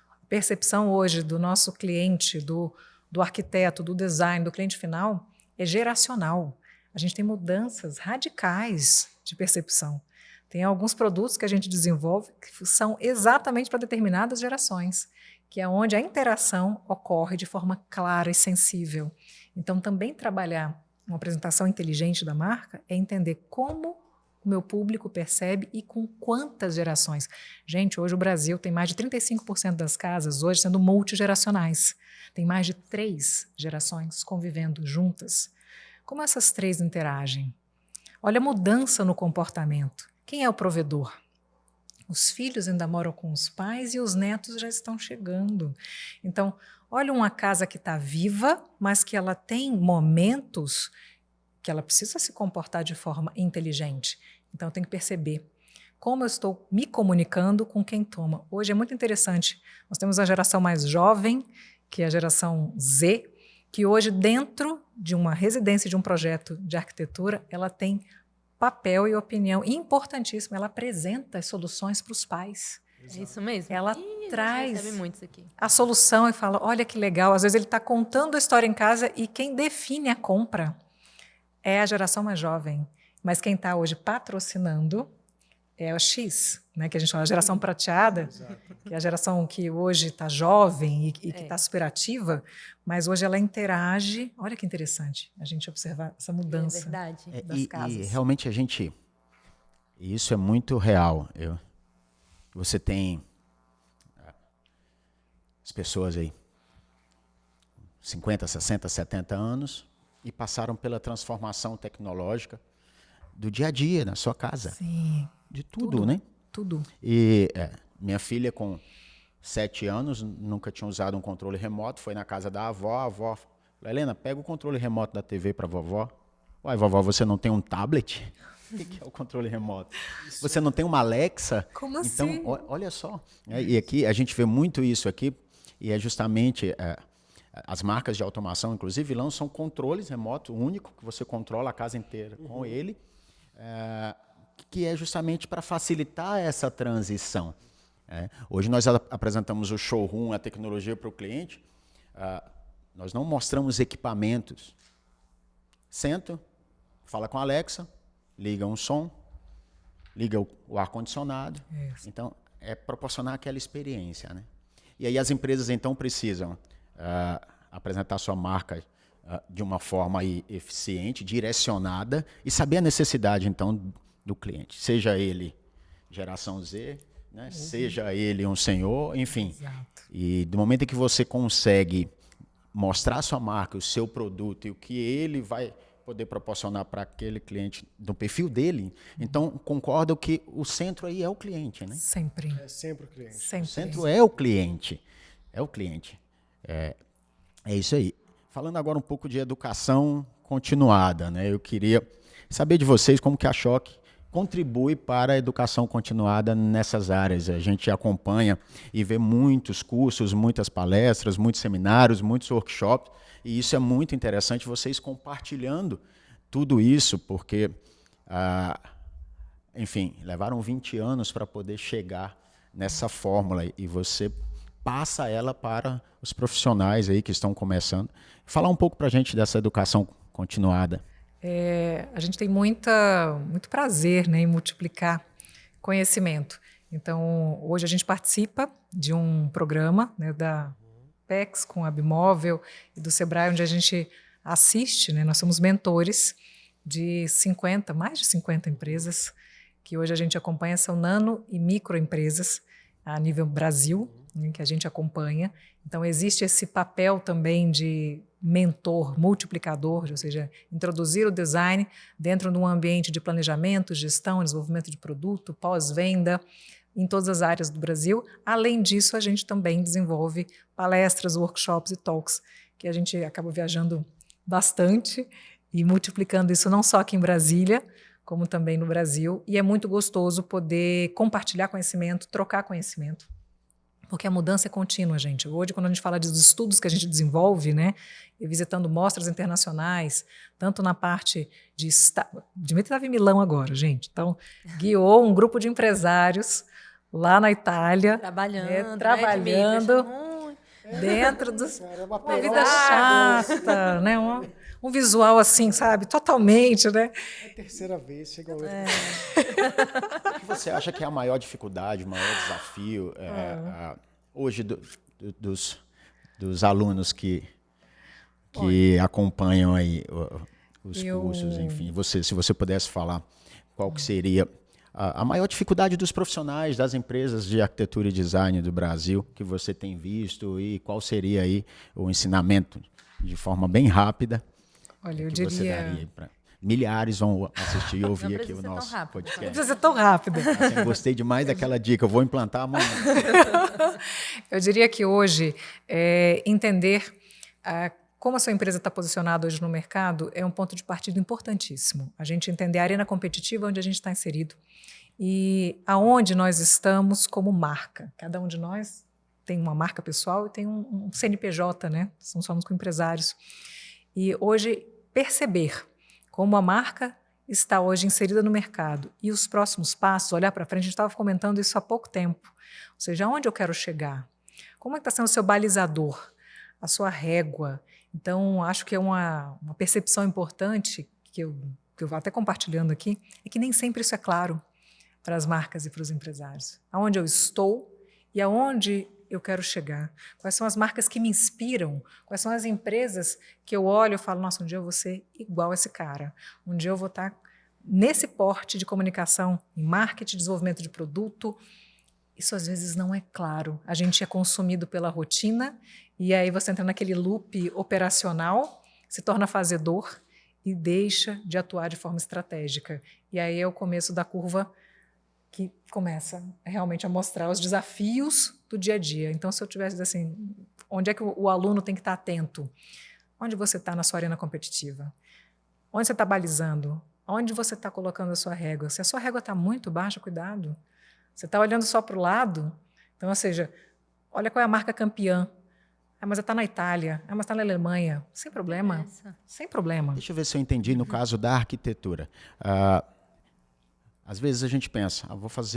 A percepção hoje do nosso cliente, do arquiteto, do design, do cliente final, é geracional. A gente tem mudanças radicais de percepção. Tem alguns produtos que a gente desenvolve que são exatamente para determinadas gerações, que é onde a interação ocorre de forma clara e sensível. Então, também trabalhar uma apresentação inteligente da marca é entender como o meu público percebe e com quantas gerações. Gente, hoje o Brasil tem mais de 35% das casas hoje sendo multigeracionais. Tem mais de 3 gerações convivendo juntas. Como essas 3 interagem? Olha a mudança no comportamento. Quem é o provedor? Os filhos ainda moram com os pais e os netos já estão chegando. Então, olha uma casa que está viva, mas que ela tem momentos que ela precisa se comportar de forma inteligente. Então, eu tenho que perceber como eu estou me comunicando com quem toma. Hoje é muito interessante. Nós temos a geração mais jovem, que é a geração Z, que hoje, dentro de uma residência, de um projeto de arquitetura, ela tem papel e opinião importantíssima. Ela apresenta as soluções para os pais. É isso mesmo? Ela A gente traz recebe muito isso aqui. a solução e fala, olha que legal. Às vezes ele está contando a história em casa e quem define a compra é a geração mais jovem. Mas quem está hoje patrocinando é a X, né, que a gente chama de geração prateada, que é a geração que hoje está jovem e que está super ativa, mas hoje ela interage. Olha que interessante a gente observar essa mudança. É verdade. das casas. E realmente a gente... E isso é muito real. Você tem... as pessoas aí, 50, 60, 70 anos, e passaram pela transformação tecnológica do dia a dia, na sua casa. Sim. De tudo, né? Tudo. E minha filha, com 7 anos, nunca tinha usado um controle remoto, foi na casa da avó, a avó falou, Helena, pega o controle remoto da TV para a vovó. Uai, vovó, você não tem um tablet? O que é o controle remoto? Você não tem uma Alexa? Como então, assim? Olha só. E aqui, a gente vê muito isso aqui, e é justamente... as marcas de automação, inclusive, lançam controles remotos único, que você controla a casa inteira com ele, que é justamente para facilitar essa transição. Hoje nós apresentamos o showroom, a tecnologia para o cliente, nós não mostramos equipamentos. Senta, fala com a Alexa, liga um som, liga o ar-condicionado. Então, é proporcionar aquela experiência, né? E aí as empresas, então, precisam apresentar sua marca de uma forma aí eficiente, direcionada, e saber a necessidade, então, do cliente. Seja ele geração Z, né? Seja ele um senhor, enfim. Exato. E do momento em que você consegue mostrar a sua marca, o seu produto e o que ele vai poder proporcionar para aquele cliente, do perfil dele, então concordo que o centro aí é o cliente, né? Sempre. É sempre o cliente. Sempre. O centro é o cliente. É o cliente. É isso aí. Falando agora um pouco de educação continuada, né? Eu queria saber de vocês como que a Choque contribui para a educação continuada nessas áreas. A gente acompanha e vê muitos cursos, muitas palestras, muitos seminários, muitos workshops, e isso é muito interessante, vocês compartilhando tudo isso, porque, enfim, levaram 20 anos para poder chegar nessa fórmula, e você passa ela para os profissionais aí que estão começando. Falar um pouco para a gente dessa educação continuada. A gente tem muito prazer, né, em multiplicar conhecimento. Então, hoje a gente participa de um programa, né, da PEX com a Bimóvel e do Sebrae, onde a gente assiste, né, nós somos mentores de mais de 50 empresas, que hoje a gente acompanha, são nano e microempresas a nível Brasil, né, que a gente acompanha. Então, existe esse papel também de mentor, multiplicador, ou seja, introduzir o design dentro de um ambiente de planejamento, gestão, desenvolvimento de produto, pós-venda, em todas as áreas do Brasil. Além disso, a gente também desenvolve palestras, workshops e talks, que a gente acaba viajando bastante e multiplicando isso não só aqui em Brasília, como também no Brasil. E é muito gostoso poder compartilhar conhecimento, trocar conhecimento, porque a mudança é contínua, gente. Hoje, quando a gente fala dos estudos que a gente desenvolve, né, e visitando mostras internacionais, tanto na parte de... Dimitri estava em Milão agora, gente. Então, guiou um grupo de empresários lá na Itália. Trabalhando. Dentro uma vida chata, né? Um visual assim, sabe? Totalmente, né? É a terceira vez, chega hoje. O que você acha que é a maior dificuldade, o maior desafio hoje dos alunos que acompanham aí os cursos, enfim? Se você pudesse falar qual que seria a maior dificuldade dos profissionais, das empresas de arquitetura e design do Brasil, que você tem visto, e qual seria aí o ensinamento de forma bem rápida? Olha, eu que você daria para milhares vão assistir e ouvir aqui o nosso podcast. Não precisa ser tão rápido. Assim, gostei demais daquela dica, eu vou implantar amanhã. Eu diria que hoje, entender como a sua empresa está posicionada hoje no mercado é um ponto de partida importantíssimo. A gente entender a arena competitiva onde a gente está inserido e aonde nós estamos como marca. Cada um de nós tem uma marca pessoal e tem um CNPJ, né? Somos falando com empresários. E hoje perceber como a marca está hoje inserida no mercado e os próximos passos, olhar para frente, a gente estava comentando isso há pouco tempo, ou seja, aonde eu quero chegar? Como é que está sendo o seu balizador, a sua régua? Então, acho que é uma percepção importante que eu vou até compartilhando aqui, é que nem sempre isso é claro para as marcas e para os empresários. Aonde eu estou e aonde eu quero chegar? Quais são as marcas que me inspiram? Quais são as empresas que eu olho e falo, nossa, um dia eu vou ser igual a esse cara. Um dia eu vou estar nesse porte de comunicação, em marketing, desenvolvimento de produto, Isso às vezes não é claro. A gente é consumido pela rotina e aí você entra naquele loop operacional, se torna fazedor e deixa de atuar de forma estratégica. E aí é o começo da curva que começa realmente a mostrar os desafios do dia a dia. Então, se eu tivesse assim, onde é que o aluno tem que estar atento? Onde você está na sua arena competitiva? Onde você está balizando? Onde você está colocando a sua régua? Se a sua régua está muito baixa, cuidado. Você está olhando só para o lado. Então, ou seja, olha qual é a marca campeã. Ah, mas está na Itália. Ah, mas está na Alemanha. Sem problema. Sem problema. Deixa eu ver se eu entendi no caso da arquitetura. Às vezes a gente pensa,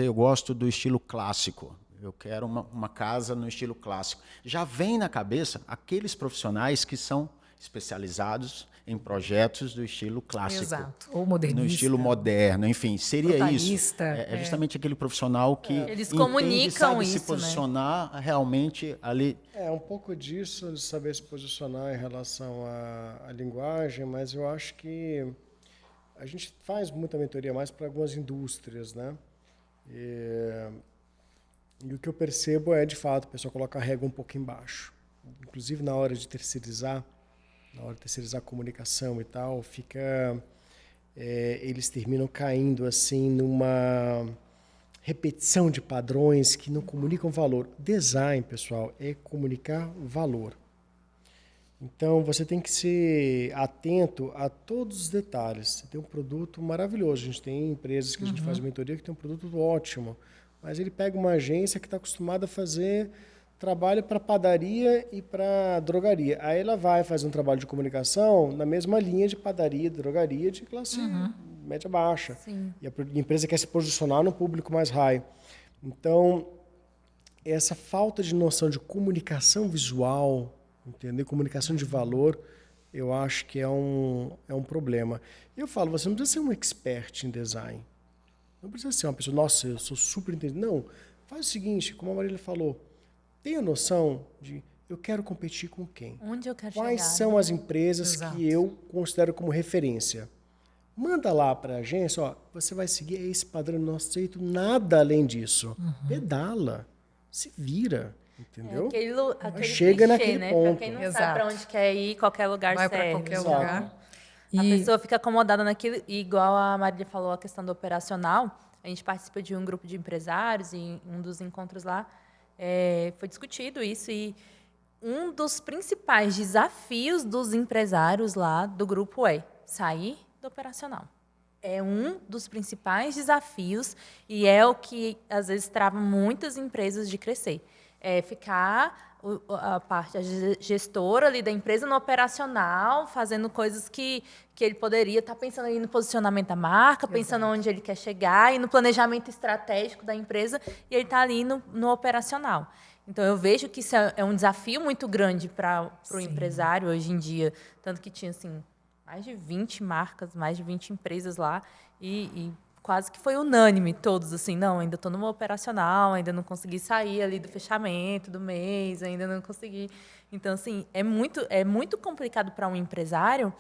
eu gosto do estilo clássico. Eu quero uma casa no estilo clássico. Já vem na cabeça aqueles profissionais que são especializados em projetos do estilo clássico. Exato. Ou modernista. No estilo moderno, enfim, seria brutalista, isso. É justamente aquele profissional que eles comunicam sabe isso, se posicionar realmente ali. É um pouco disso, de saber se posicionar em relação à linguagem, mas eu acho que a gente faz muita mentoria mais para algumas indústrias, né? E o que eu percebo é, de fato, o pessoal coloca a régua um pouco embaixo. Inclusive, na hora de terceirizar a comunicação e tal, eles terminam caindo assim numa repetição de padrões que não comunicam valor. Design, pessoal, é comunicar valor. Então, você tem que ser atento a todos os detalhes. Você tem um produto maravilhoso. A gente tem empresas que a gente faz mentoria que tem um produto ótimo, mas ele pega uma agência que está acostumada a fazer trabalho para padaria e para drogaria. Aí ela vai fazer um trabalho de comunicação na mesma linha de padaria e drogaria de classe média baixa. Sim. E a empresa quer se posicionar no público mais high. Então, essa falta de noção de comunicação visual, entender comunicação de valor, eu acho que é um problema. Eu falo, você não precisa ser um expert em design. Não precisa ser uma pessoa, nossa, eu sou super entendida. Não, faz o seguinte, como a Marília falou, tenha noção de eu quero competir com quem? Onde eu quero Quais chegar? são as empresas Exato. que eu considero como referência? Manda lá para a agência, ó, você vai seguir esse padrão, não aceito nada além disso. Pedala, se vira, entendeu? Aquele Chega clichê, naquele né? ponto. Pra quem não Exato. sabe pra onde quer ir, qualquer lugar Vai para serve. qualquer Exato. lugar. A E pessoa fica acomodada naquilo, e igual a Marília falou, a questão do operacional, a gente participa de um grupo de empresários e um dos encontros lá foi discutido isso e um dos principais desafios dos empresários lá do grupo é sair do operacional. É um dos principais desafios e é o que, às vezes, trava muitas empresas de crescer. É ficar a parte gestora ali da empresa no operacional, fazendo coisas que ele poderia estar pensando aí no posicionamento da marca, pensando onde ele quer chegar e no planejamento estratégico da empresa, e ele está ali no operacional. Então, eu vejo que isso é um desafio muito grande para o empresário hoje em dia. Tanto que tinha, assim, mais de 20 marcas, mais de 20 empresas lá, e quase que foi unânime, todos, assim, não, ainda estou no meu operacional, ainda não consegui sair ali do fechamento do mês, ainda não consegui. Então, assim, é muito complicado para um empresário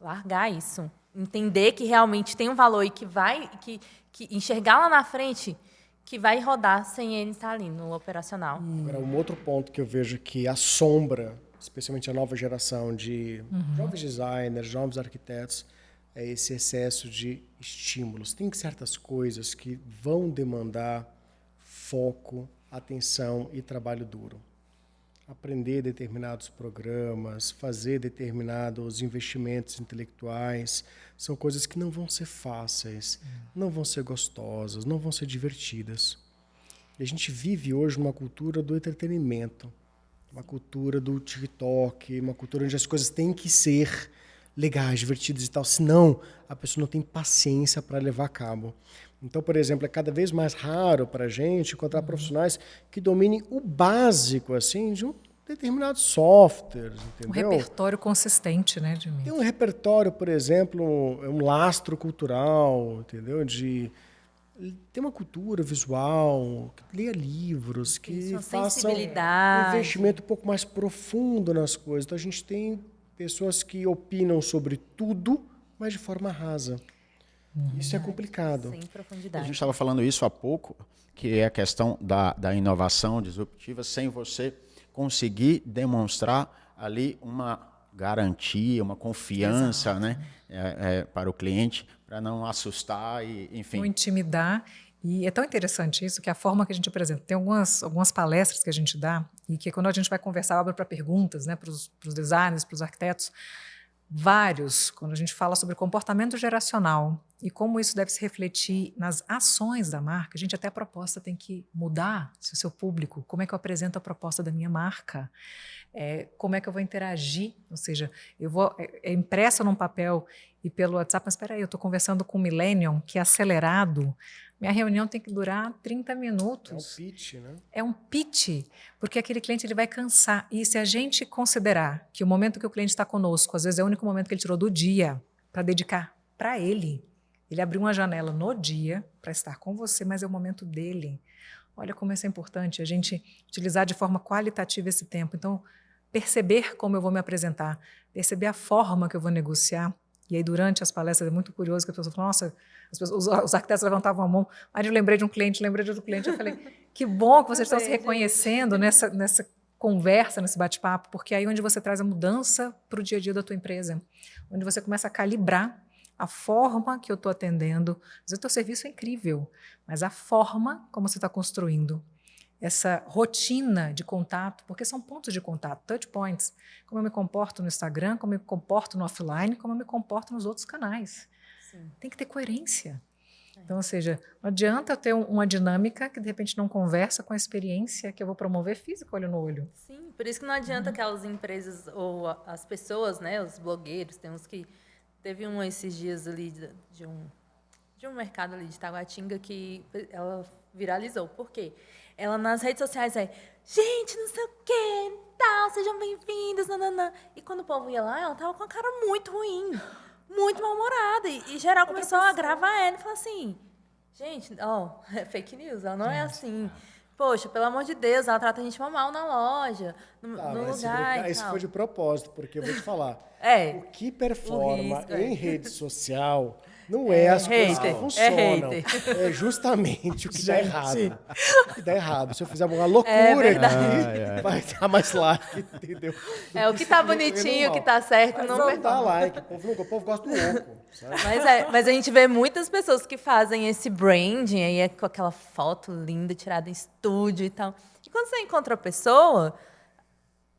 largar isso, entender que realmente tem um valor e que enxergar lá na frente que vai rodar sem ele estar ali no operacional. Agora, um outro ponto que eu vejo que assombra, especialmente a nova geração de jovens designers, jovens arquitetos, é esse excesso de estímulos. Tem certas coisas que vão demandar foco, atenção e trabalho duro. Aprender determinados programas, fazer determinados investimentos intelectuais, são coisas que não vão ser fáceis, não vão ser gostosas, não vão ser divertidas. E a gente vive hoje numa cultura do entretenimento, uma cultura do TikTok, uma cultura onde as coisas têm que ser legais, divertidas e tal, senão a pessoa não tem paciência para levar a cabo. Então, por exemplo, é cada vez mais raro para a gente encontrar profissionais que dominem o básico assim, de um determinado software, entendeu? um repertório consistente, né, de mim. Tem um repertório, por exemplo, um lastro cultural, entendeu? Tem uma cultura visual, que leia livros, que Isso, uma façam um sensibilidade. investimento um pouco mais profundo nas coisas. Então, a gente tem pessoas que opinam sobre tudo, mas de forma rasa. Isso é complicado. Sem A profundidade. gente estava falando isso há pouco, que é a questão da inovação disruptiva, sem você conseguir demonstrar ali uma garantia, uma confiança, né, para o cliente, para não assustar e, enfim. Não intimidar. E é tão interessante isso, que a forma que a gente apresenta. Tem algumas palestras que a gente dá, e que quando a gente vai conversar, abre para perguntas, né, para os designers, para os arquitetos, vários, quando a gente fala sobre comportamento geracional e como isso deve se refletir nas ações da marca, gente, até a proposta tem que mudar. Se o seu público, como é que eu apresento a proposta da minha marca? Como é que eu vou interagir? Ou seja, eu vou impressa num papel e pelo WhatsApp, mas espera aí, eu estou conversando com um millennium que é acelerado, minha reunião tem que durar 30 minutos. É um pitch, né? É um pitch, porque aquele cliente ele vai cansar. E se a gente considerar que o momento que o cliente está conosco, às vezes é o único momento que ele tirou do dia para dedicar para ele, ele abriu uma janela no dia para estar com você, mas é o momento dele. Olha como isso é importante, a gente utilizar de forma qualitativa esse tempo. Então, perceber como eu vou me apresentar, perceber a forma que eu vou negociar. E aí, durante as palestras, é muito curioso que as pessoas falam, nossa, os arquitetos levantavam a mão, aí eu lembrei de um cliente, lembrei de outro cliente, eu falei, que bom que vocês estão se reconhecendo nessa conversa, nesse bate-papo, porque é aí onde você traz a mudança para o dia a dia da tua empresa, onde você começa a calibrar a forma que eu estou atendendo. Às vezes o teu serviço é incrível, mas a forma como você está construindo essa rotina de contato, porque são pontos de contato, touch points, como eu me comporto no Instagram, como eu me comporto no offline, como eu me comporto nos outros canais. Sim. Tem que ter coerência. Então, ou seja, não adianta eu ter uma dinâmica que de repente não conversa com a experiência que eu vou promover físico, olho no olho. Sim, por isso que não adianta aquelas empresas ou as pessoas, né, os blogueiros, tem uns que... Teve um esses dias ali de um mercado ali de Taguatinga que ela viralizou. Por quê? Ela nas redes sociais gente, não sei o quê, tal, sejam bem-vindos, nananã. E quando o povo ia lá, ela tava com a cara muito ruim, muito mal-humorada. E geral começou a gravar ela e falou assim, gente, é fake news, ela não é assim. Poxa, pelo amor de Deus, ela trata a gente mal na loja, no lugar Isso foi de propósito, porque eu vou te falar. O que performa em rede social não é as coisas que funcionam. É justamente o que dá errado. O que dá errado. Se eu fizer uma loucura aqui, vai dar mais like, entendeu? O que tá bonitinho, o que tá certo, mas não performa. Dá like, o povo gosta do louco. Sabe? Mas a gente vê muitas pessoas que fazem esse branding, aí com aquela foto linda, tirada em estúdio e tal. E quando você encontra a pessoa,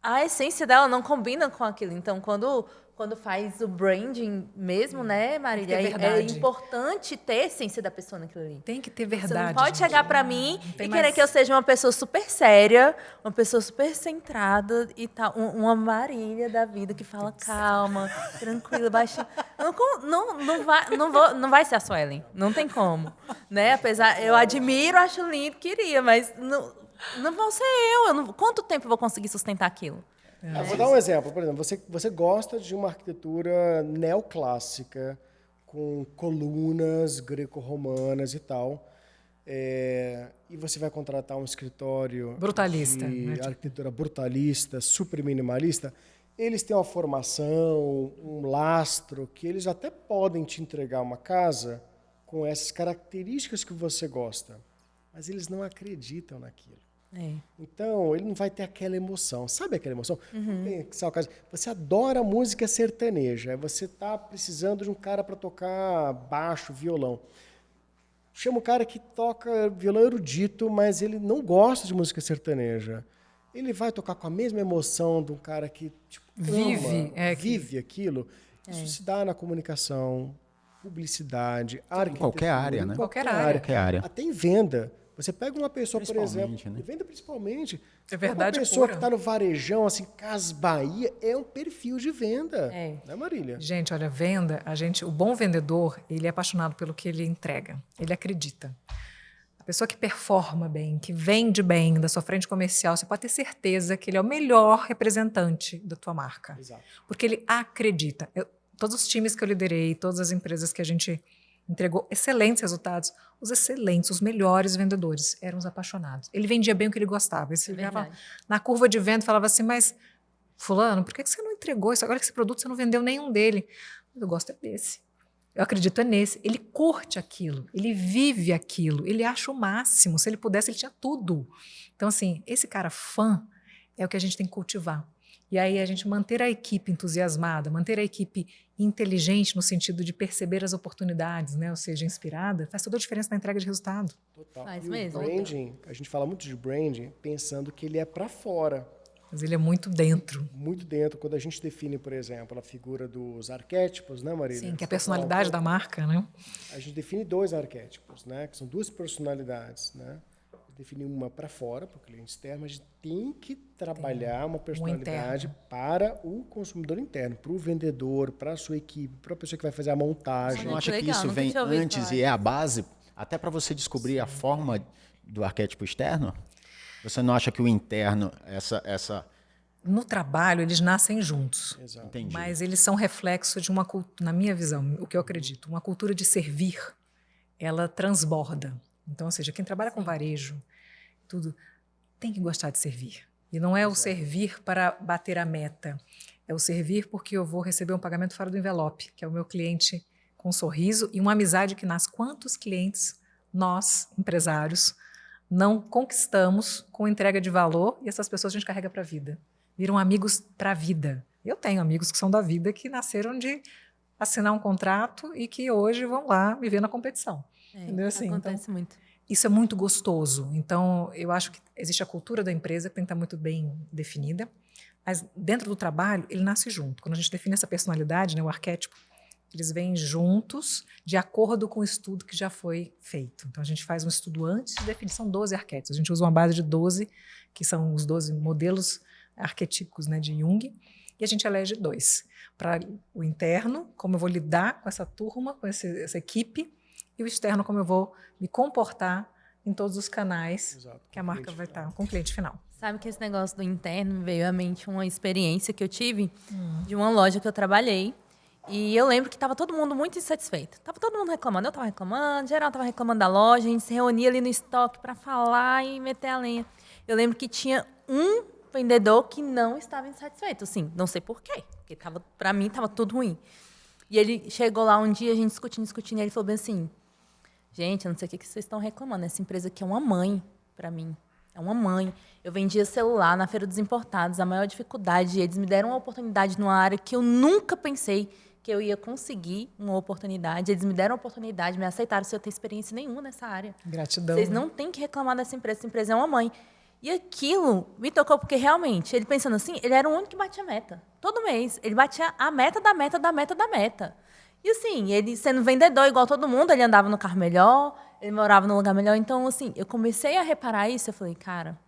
a essência dela não combina com aquilo. Então, quando faz o branding mesmo, né, Marília? É importante ter a essência da pessoa naquilo ali. Tem que ter verdade. Você não pode chegar para mim e querer que eu seja uma pessoa super séria, uma pessoa super centrada e tal. Uma Marília da vida que fala calma, tranquila, baixinho. Não vai ser a Suelen. Não tem como. Né? Apesar, eu admiro, acho lindo, queria, mas não vou ser eu. Quanto tempo eu vou conseguir sustentar aquilo? Eu vou dar um exemplo. Por exemplo, você gosta de uma arquitetura neoclássica, com colunas greco-romanas e tal, e você vai contratar um escritório brutalista, de arquitetura brutalista, super minimalista. Eles têm uma formação, um lastro, que eles até podem te entregar uma casa com essas características que você gosta, mas eles não acreditam naquilo. Então, ele não vai ter aquela emoção. Sabe aquela emoção? Você adora música sertaneja, você está precisando de um cara para tocar baixo, violão. Chama o cara que toca violão erudito, mas ele não gosta de música sertaneja. Ele vai tocar com a mesma emoção de um cara que vive aquilo. Isso se dá na comunicação, publicidade, arquitetura. Qualquer área, né? Qualquer área. Até em venda. Você pega uma pessoa, por exemplo, né? venda principalmente. É verdade. Uma pessoa que está no varejão, assim, Cas Bahia, é um perfil de venda. Né, Marília? Gente, olha, o bom vendedor, ele é apaixonado pelo que ele entrega. Ele acredita. A pessoa que performa bem, que vende bem da sua frente comercial, você pode ter certeza que ele é o melhor representante da tua marca. Exato. Porque ele acredita. Todos os times que eu liderei, todas as empresas que a gente entregou excelentes resultados, os melhores vendedores eram os apaixonados. Ele vendia bem o que ele gostava. Ele chegava na curva de venda e falava assim, mas fulano, por que você não entregou isso? Agora que esse produto você não vendeu nenhum dele. Eu gosto desse. Eu acredito nesse. Ele curte aquilo, ele vive aquilo, ele acha o máximo. Se ele pudesse, ele tinha tudo. Então, assim, esse cara fã é o que a gente tem que cultivar. E aí a gente manter a equipe entusiasmada, manter a equipe inteligente no sentido de perceber as oportunidades, né? Ou seja, inspirada, faz toda a diferença na entrega de resultado. Total. Faz E mesmo. o branding, a gente fala muito de branding pensando que ele é para fora. Mas ele é muito dentro. Muito dentro. Quando a gente define, por exemplo, a figura dos arquétipos, né, Marília? Sim, que é a personalidade da marca, né? A gente define 2 arquétipos, né? Que são 2 personalidades, né? Definir uma para fora, para o cliente externo, mas a gente tem que trabalhar uma personalidade para o consumidor interno, para o vendedor, para a sua equipe, para a pessoa que vai fazer a montagem. Você não acha que legal, isso nunca vem tinha ouvido antes falar e é a base, até para você descobrir a forma do arquétipo externo? Você não acha que o interno, essa... No trabalho, eles nascem juntos. Exato. Entendi. Mas eles são reflexo de uma cultura, na minha visão, o que eu acredito, uma cultura de servir, ela transborda. Então, ou seja, quem trabalha com varejo, tudo, tem que gostar de servir. E não é o servir para bater a meta, é o servir porque eu vou receber um pagamento fora do envelope, que é o meu cliente com um sorriso e uma amizade que nasce. Quantos clientes nós, empresários, não conquistamos com entrega de valor e essas pessoas a gente carrega para a vida? Viram amigos para a vida. Eu tenho amigos que são da vida que nasceram de assinar um contrato e que hoje vão lá me ver na competição. Entendeu? Assim, acontece então, muito. isso é muito gostoso. Então, eu acho que existe a cultura da empresa que tem que estar muito bem definida, mas dentro do trabalho, ele nasce junto. Quando a gente define essa personalidade, né, o arquétipo, eles vêm juntos de acordo com o estudo que já foi feito. Então, a gente faz um estudo antes de definir, são 12 arquétipos. A gente usa uma base de 12, que são os 12 modelos arquetípicos, né, de Jung, e a gente elege 2. Para o interno, como eu vou lidar com essa turma, com essa equipe, e o externo, como eu vou me comportar em todos os canais. Exato, Que a marca vai estar com o cliente final. Sabe que esse negócio do interno me veio à mente uma experiência que eu tive de uma loja que eu trabalhei. E eu lembro que estava todo mundo muito insatisfeito. Tava todo mundo reclamando, eu estava reclamando, geral estava reclamando da loja, a gente se reunia ali no estoque para falar e meter a lenha. Eu lembro que tinha um vendedor que não estava insatisfeito, assim, não sei por quê, porque para mim estava tudo ruim. E ele chegou lá um dia, a gente discutindo, e ele falou bem assim: gente, eu não sei o que vocês estão reclamando, essa empresa aqui é uma mãe para mim. É uma mãe. Eu vendia celular na Feira dos Importados, a maior dificuldade. Eles me deram uma oportunidade numa área que eu nunca pensei que eu ia conseguir uma oportunidade. Eles me deram uma oportunidade, me aceitaram sem eu ter experiência nenhuma nessa área. Gratidão. Vocês não têm que reclamar dessa empresa. Essa empresa é uma mãe. E aquilo me tocou porque, realmente, ele pensando assim, ele era o único que batia meta. Todo mês. Ele batia a meta da meta da meta da meta. E, assim, ele sendo vendedor igual todo mundo, ele andava no carro melhor, ele morava num lugar melhor. Então, assim, eu comecei a reparar isso. Eu falei, cara,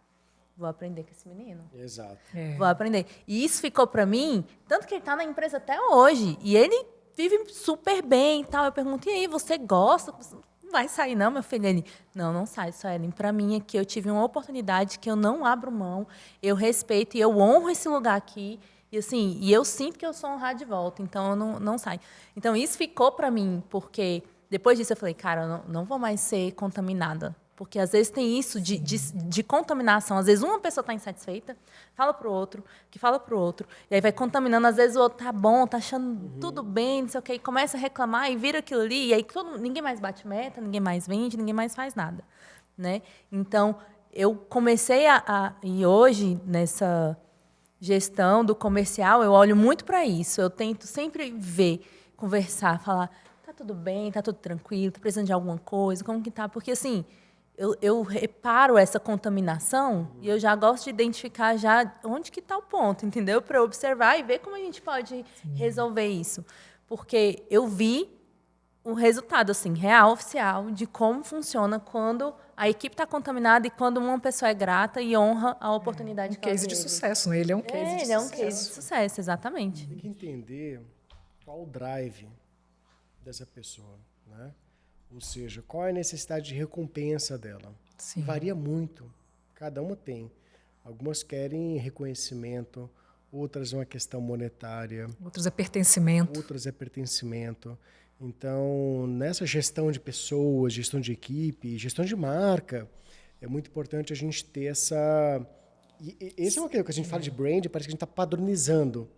vou aprender com esse menino. Exato. Vou aprender. E isso ficou para mim, tanto que ele está na empresa até hoje. E ele vive super bem e tal. Eu pergunto, e aí, você gosta? Não vai sair não, meu filho? Ele, não sai, Suelen. Para mim aqui, eu tive uma oportunidade que eu não abro mão, eu respeito e eu honro esse lugar aqui. E assim, e eu sinto que eu sou honrada de volta, então eu não saio. Então isso ficou para mim, porque depois disso eu falei, cara, eu não vou mais ser contaminada. Porque às vezes tem isso de contaminação. Às vezes uma pessoa está insatisfeita, fala para o outro, que fala para o outro, e aí vai contaminando. Às vezes o outro tá bom, tá achando tudo bem, não sei o quê, e começa a reclamar e vira aquilo ali, e aí ninguém mais bate meta, ninguém mais vende, ninguém mais faz nada, né? Então, eu comecei e hoje, nessa gestão do comercial, eu olho muito para isso. Eu tento sempre ver, conversar, falar, tá tudo bem, tá tudo tranquilo, tá precisando de alguma coisa, como que tá? Porque, assim, eu reparo essa contaminação e eu já gosto de identificar já onde que está o ponto, entendeu? Para observar e ver como a gente pode resolver isso. Porque eu vi o resultado, assim, real, oficial, de como funciona quando a equipe está contaminada e quando uma pessoa é grata e honra a oportunidade que ela case de teve. sucesso, né? Ele é um case de sucesso. Ele é um case de sucesso, exatamente. Tem que entender qual o drive dessa pessoa, né? Ou seja, qual é a necessidade de recompensa dela. Sim. Varia muito. Cada uma tem. Algumas querem reconhecimento, outras é uma questão monetária. Outros é pertencimento. Outras é pertencimento. Então, nessa gestão de pessoas, gestão de equipe, gestão de marca, é muito importante a gente ter essa... E esse é uma coisa que a gente fala de brand, parece que a gente está padronizando.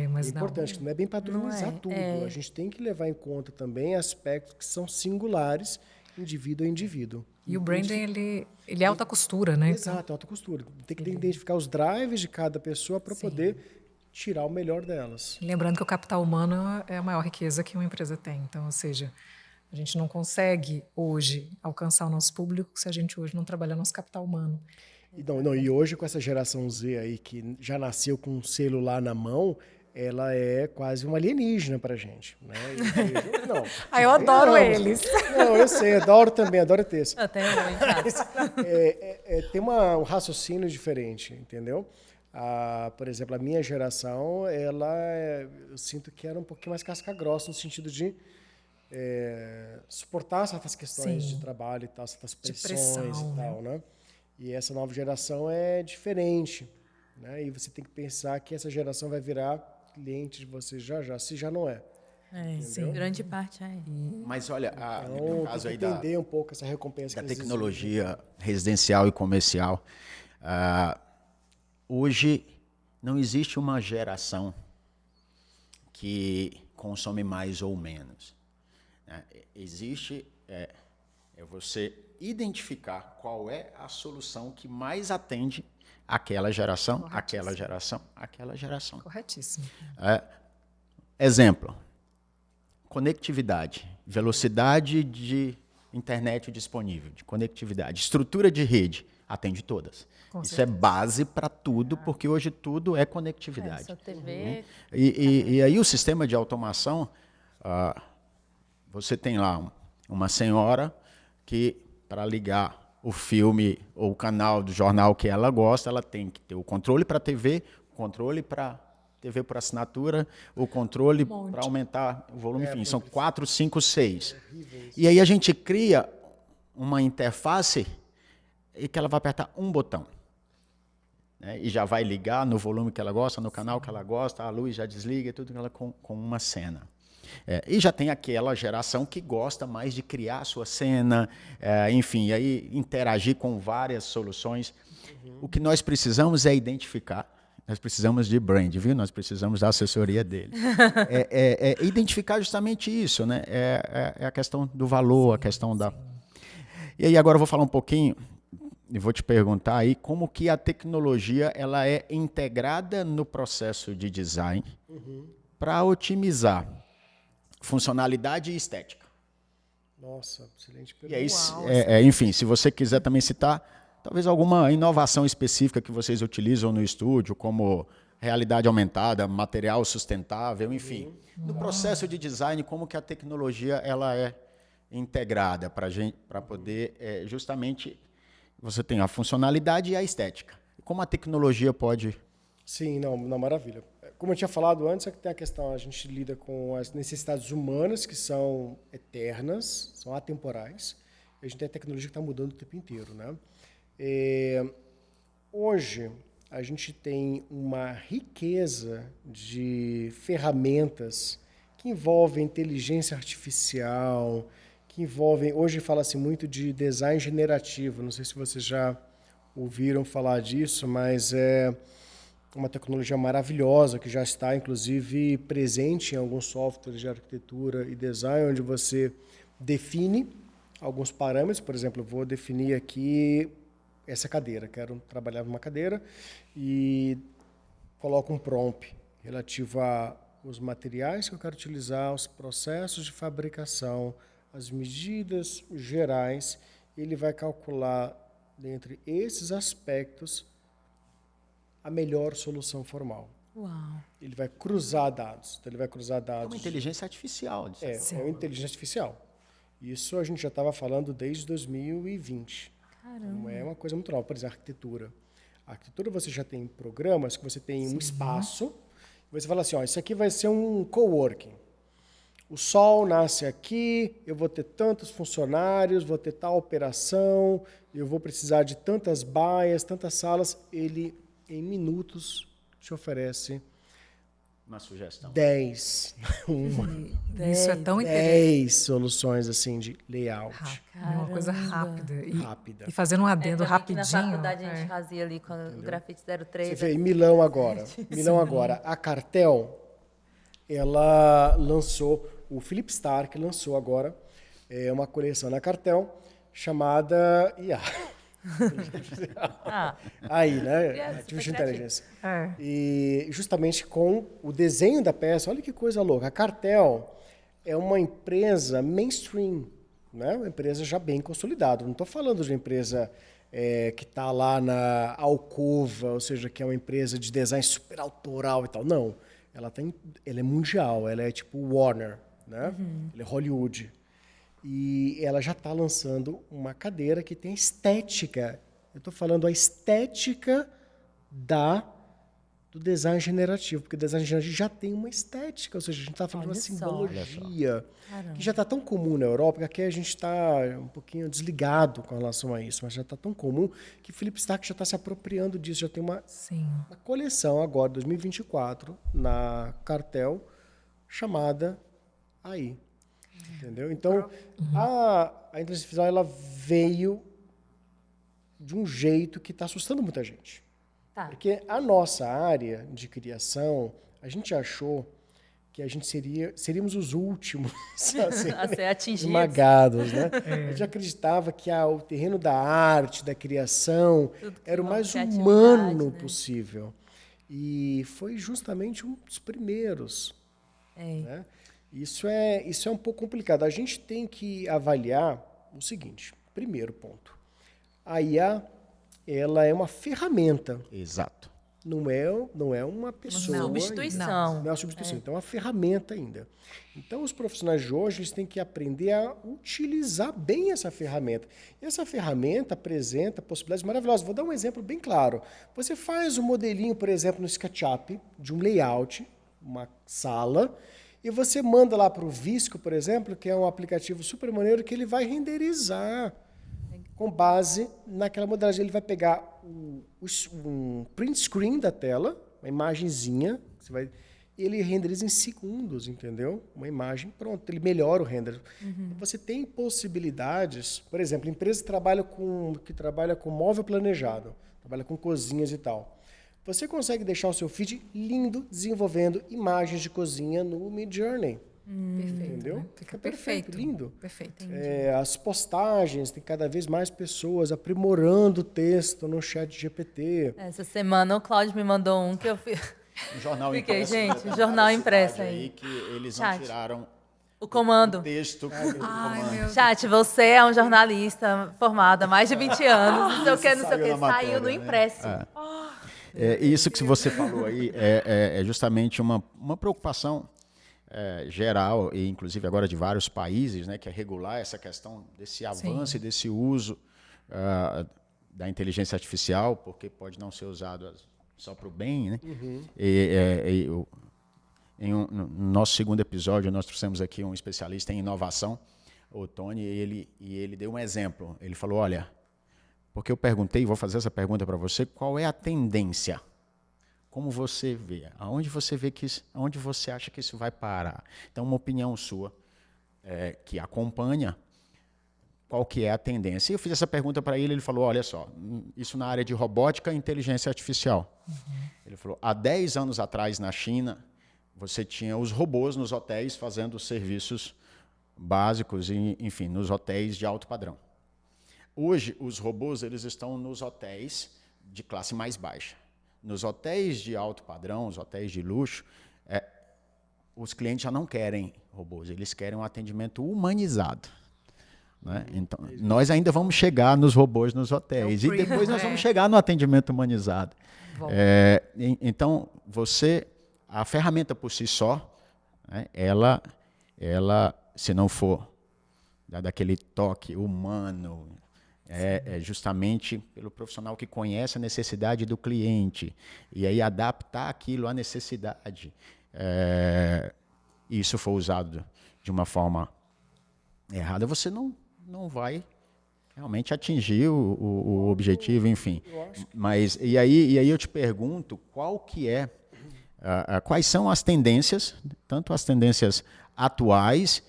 Mas É importante, que não é bem padronizar Não é, tudo. é. A gente tem que levar em conta também aspectos que são singulares, indivíduo a indivíduo. E o branding, ele é alta costura, né? Então, Exato, alta costura. Tem que identificar os drives de cada pessoa para poder tirar o melhor delas. lembrando que o capital humano é a maior riqueza que uma empresa tem. Então, ou seja, a gente não consegue hoje alcançar o nosso público se a gente hoje não trabalhar nosso capital humano. E hoje, com essa geração Z aí, que já nasceu com um celular na mão, ela é quase uma alienígena pra gente. Né? Não. Eu adoro Convenhamos. eles. Não, eu sei, adoro também, adoro ter esse. Eu tenho um em casa. Tem um raciocínio diferente, entendeu? Por exemplo, a minha geração, eu sinto que era um pouquinho mais casca grossa no sentido de suportar certas questões de trabalho e tal, certas pressões pressão, e tal, né? E essa nova geração é diferente, né? E você tem que pensar que essa geração vai virar cliente de vocês já, se já não é. Sim, grande parte é. Mas olha, no Então, caso tem aí que entender um pouco essa recompensa da que eles tecnologia residencial e comercial, hoje não existe uma geração que consome mais ou menos. Né? Existe você identificar qual é a solução que mais atende aquela geração, aquela geração, aquela geração. Corretíssimo. Exemplo, conectividade, velocidade de internet disponível, de conectividade, estrutura de rede, atende todas. Isso é base para tudo, porque hoje tudo é conectividade. Essa TV. E aí o sistema de automação, você tem lá uma senhora que, para ligar o filme ou o canal do jornal que ela gosta, ela tem que ter o controle para TV, o controle para TV por assinatura, o controle para aumentar o volume, enfim, são 4, 5, 6. E aí a gente cria uma interface e que ela vai apertar um botão. Né? E já vai ligar no volume que ela gosta, no canal que ela gosta, a luz já desliga, tudo ela com uma cena. E já tem aquela geração que gosta mais de criar a sua cena, enfim, aí interagir com várias soluções. O que nós precisamos é identificar. Nós precisamos de brand, viu? Nós precisamos da assessoria dele. Identificar justamente isso, né? É a questão do valor, a questão da... E aí agora eu vou falar um pouquinho e vou te perguntar aí como que a tecnologia ela é integrada no processo de design para otimizar funcionalidade e estética. Nossa, excelente E aí, pergunta. enfim, se você quiser também citar talvez alguma inovação específica que vocês utilizam no estúdio, como realidade aumentada, material sustentável, enfim. No processo de design, como que a tecnologia ela é integrada para poder justamente você tem a funcionalidade e a estética. Como a tecnologia pode... Sim, não, maravilha. Como eu tinha falado antes, é que tem a questão, a gente lida com as necessidades humanas, que são eternas, são atemporais, e a gente tem a tecnologia que está mudando o tempo inteiro, né? Hoje, a gente tem uma riqueza de ferramentas que envolvem inteligência artificial, que envolvem... Hoje fala-se muito de design generativo, não sei se vocês já ouviram falar disso, mas é uma tecnologia maravilhosa que já está, inclusive, presente em alguns softwares de arquitetura e design, onde você define alguns parâmetros. Por exemplo, eu vou definir aqui essa cadeira, quero trabalhar numa cadeira e coloco um prompt relativo aos materiais que eu quero utilizar, os processos de fabricação, as medidas gerais. Ele vai calcular, dentre esses aspectos, a melhor solução formal. Uau. Ele vai cruzar dados. Então, ele vai cruzar dados. Uma inteligência artificial. É uma inteligência artificial. Isso a gente já estava falando desde 2020. Caramba. Não é uma coisa muito nova. Por exemplo, a arquitetura. A arquitetura você já tem programas que você tem um espaço. Você fala assim, ó, isso aqui vai ser um coworking. O sol nasce aqui, eu vou ter tantos funcionários, vou ter tal operação, eu vou precisar de tantas baias, tantas salas. Ele, em minutos, te oferece Uma sugestão. 10. Isso é tão interessante. 10 soluções assim de layout. Uma coisa rápida. Rápida. E fazendo um adendo Também que rapidinho. na faculdade a gente fazia ali com o grafite Você 03. vê em Milão agora. A Cartel, ela lançou, o Philip Stark lançou agora uma coleção na Cartel chamada IA. Aí, né? Artificial Intelligence. E justamente com o desenho da peça, olha que coisa louca. A Cartel é uma empresa mainstream, né? Uma empresa já bem consolidada. Não estou falando de uma empresa que está lá na alcova, ou seja, que é uma empresa de design super autoral e tal. Não. Ela é mundial, ela é tipo Warner, né? Ela é Hollywood. E ela já está lançando uma cadeira que tem estética. Eu estou falando a estética do design generativo, porque o design generativo já tem uma estética, ou seja, a gente está falando de uma simbologia que já está tão comum na Europa, que aqui a gente está um pouquinho desligado com relação a isso, mas já está tão comum que Philip Stark já está se apropriando disso, já tem uma coleção agora, 2024, na Cartel, chamada AI. Entendeu? Então, a inteligência artificial ela veio de um jeito que está assustando muita gente. Tá. Porque a nossa área de criação, a gente achou que a gente seríamos os últimos assim, A ser atingidos. esmagados, né? A gente acreditava que o terreno da arte, da criação, era o mais humano possível. E foi justamente um dos primeiros. Né? Isso é um pouco complicado. A gente tem que avaliar o seguinte. Primeiro ponto. A IA, ela é uma ferramenta. Exato. Não é uma pessoa. Substituição. Não é uma substituição. Então, é uma ferramenta ainda. Então, os profissionais de hoje eles têm que aprender a utilizar bem essa ferramenta. E essa ferramenta apresenta possibilidades maravilhosas. Vou dar um exemplo bem claro. Você faz um modelinho, por exemplo, no SketchUp, de um layout, uma sala, e você manda lá para o Visco, por exemplo, que é um aplicativo super maneiro, que ele vai renderizar com base naquela modelagem. Ele vai pegar um print screen da tela, uma imagenzinha, e ele renderiza em segundos, entendeu? Uma imagem, pronto, ele melhora o render. Você tem possibilidades, por exemplo, empresas que trabalham com móvel planejado, trabalham com cozinhas e tal. Você consegue deixar o seu feed lindo, desenvolvendo imagens de cozinha no Midjourney. Perfeito. Entendeu? Né? Fica perfeito. Lindo. Perfeito. As postagens, tem cada vez mais pessoas aprimorando o texto no chat GPT. Essa semana o Cláudio me mandou um que eu fiz. Um jornal Fiquei, impresso. gente, né? jornal Da impresso cidade aí. Que eles Chat. não tiraram O comando. o texto. comando. Chat, você é um jornalista formado há mais de 20 anos, não sei o que, não sei o Saiu que, na matéria, saiu no né? impresso. Isso que você falou aí é justamente uma preocupação geral, e inclusive agora de vários países, né, que é regular essa questão desse avanço e desse uso da inteligência artificial, porque pode não ser usado só para o bem. Né? No nosso segundo episódio, nós trouxemos aqui um especialista em inovação, o Tony, e ele deu um exemplo. Ele falou, olha, porque eu perguntei, vou fazer essa pergunta para você, qual é a tendência? Como você vê? Aonde você acha que isso vai parar? Então, uma opinião sua, que acompanha, qual que é a tendência? E eu fiz essa pergunta para ele falou, olha só, isso na área de robótica e inteligência artificial. Ele falou, há 10 anos atrás, na China, você tinha os robôs nos hotéis fazendo serviços básicos, enfim, nos hotéis de alto padrão. Hoje, os robôs eles estão nos hotéis de classe mais baixa. Nos hotéis de alto padrão, os hotéis de luxo, os clientes já não querem robôs, eles querem um atendimento humanizado. Né? Então, nós ainda vamos chegar nos robôs nos hotéis e depois nós vamos chegar no atendimento humanizado. Então, a ferramenta por si só, né, ela, se não for daquele toque humano, é justamente pelo profissional que conhece a necessidade do cliente e aí adaptar aquilo à necessidade. E isso for usado de uma forma errada, você não vai realmente atingir o objetivo, enfim. Mas e aí eu te pergunto, qual que é quais são as tendências, tanto as tendências atuais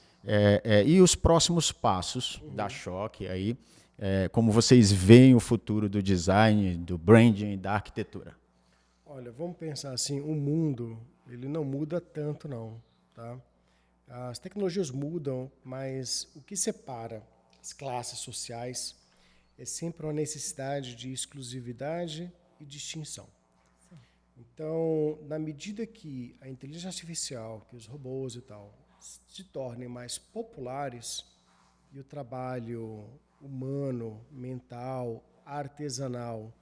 e os próximos passos da Choque aí, como vocês veem o futuro do design, do branding e da arquitetura. Olha, vamos pensar assim, o mundo, ele não muda tanto não, tá? As tecnologias mudam, mas o que separa as classes sociais é sempre uma necessidade de exclusividade e distinção. Sim. Então, na medida que a inteligência artificial, que os robôs e tal, se tornem mais populares e o trabalho humano, mental, artesanal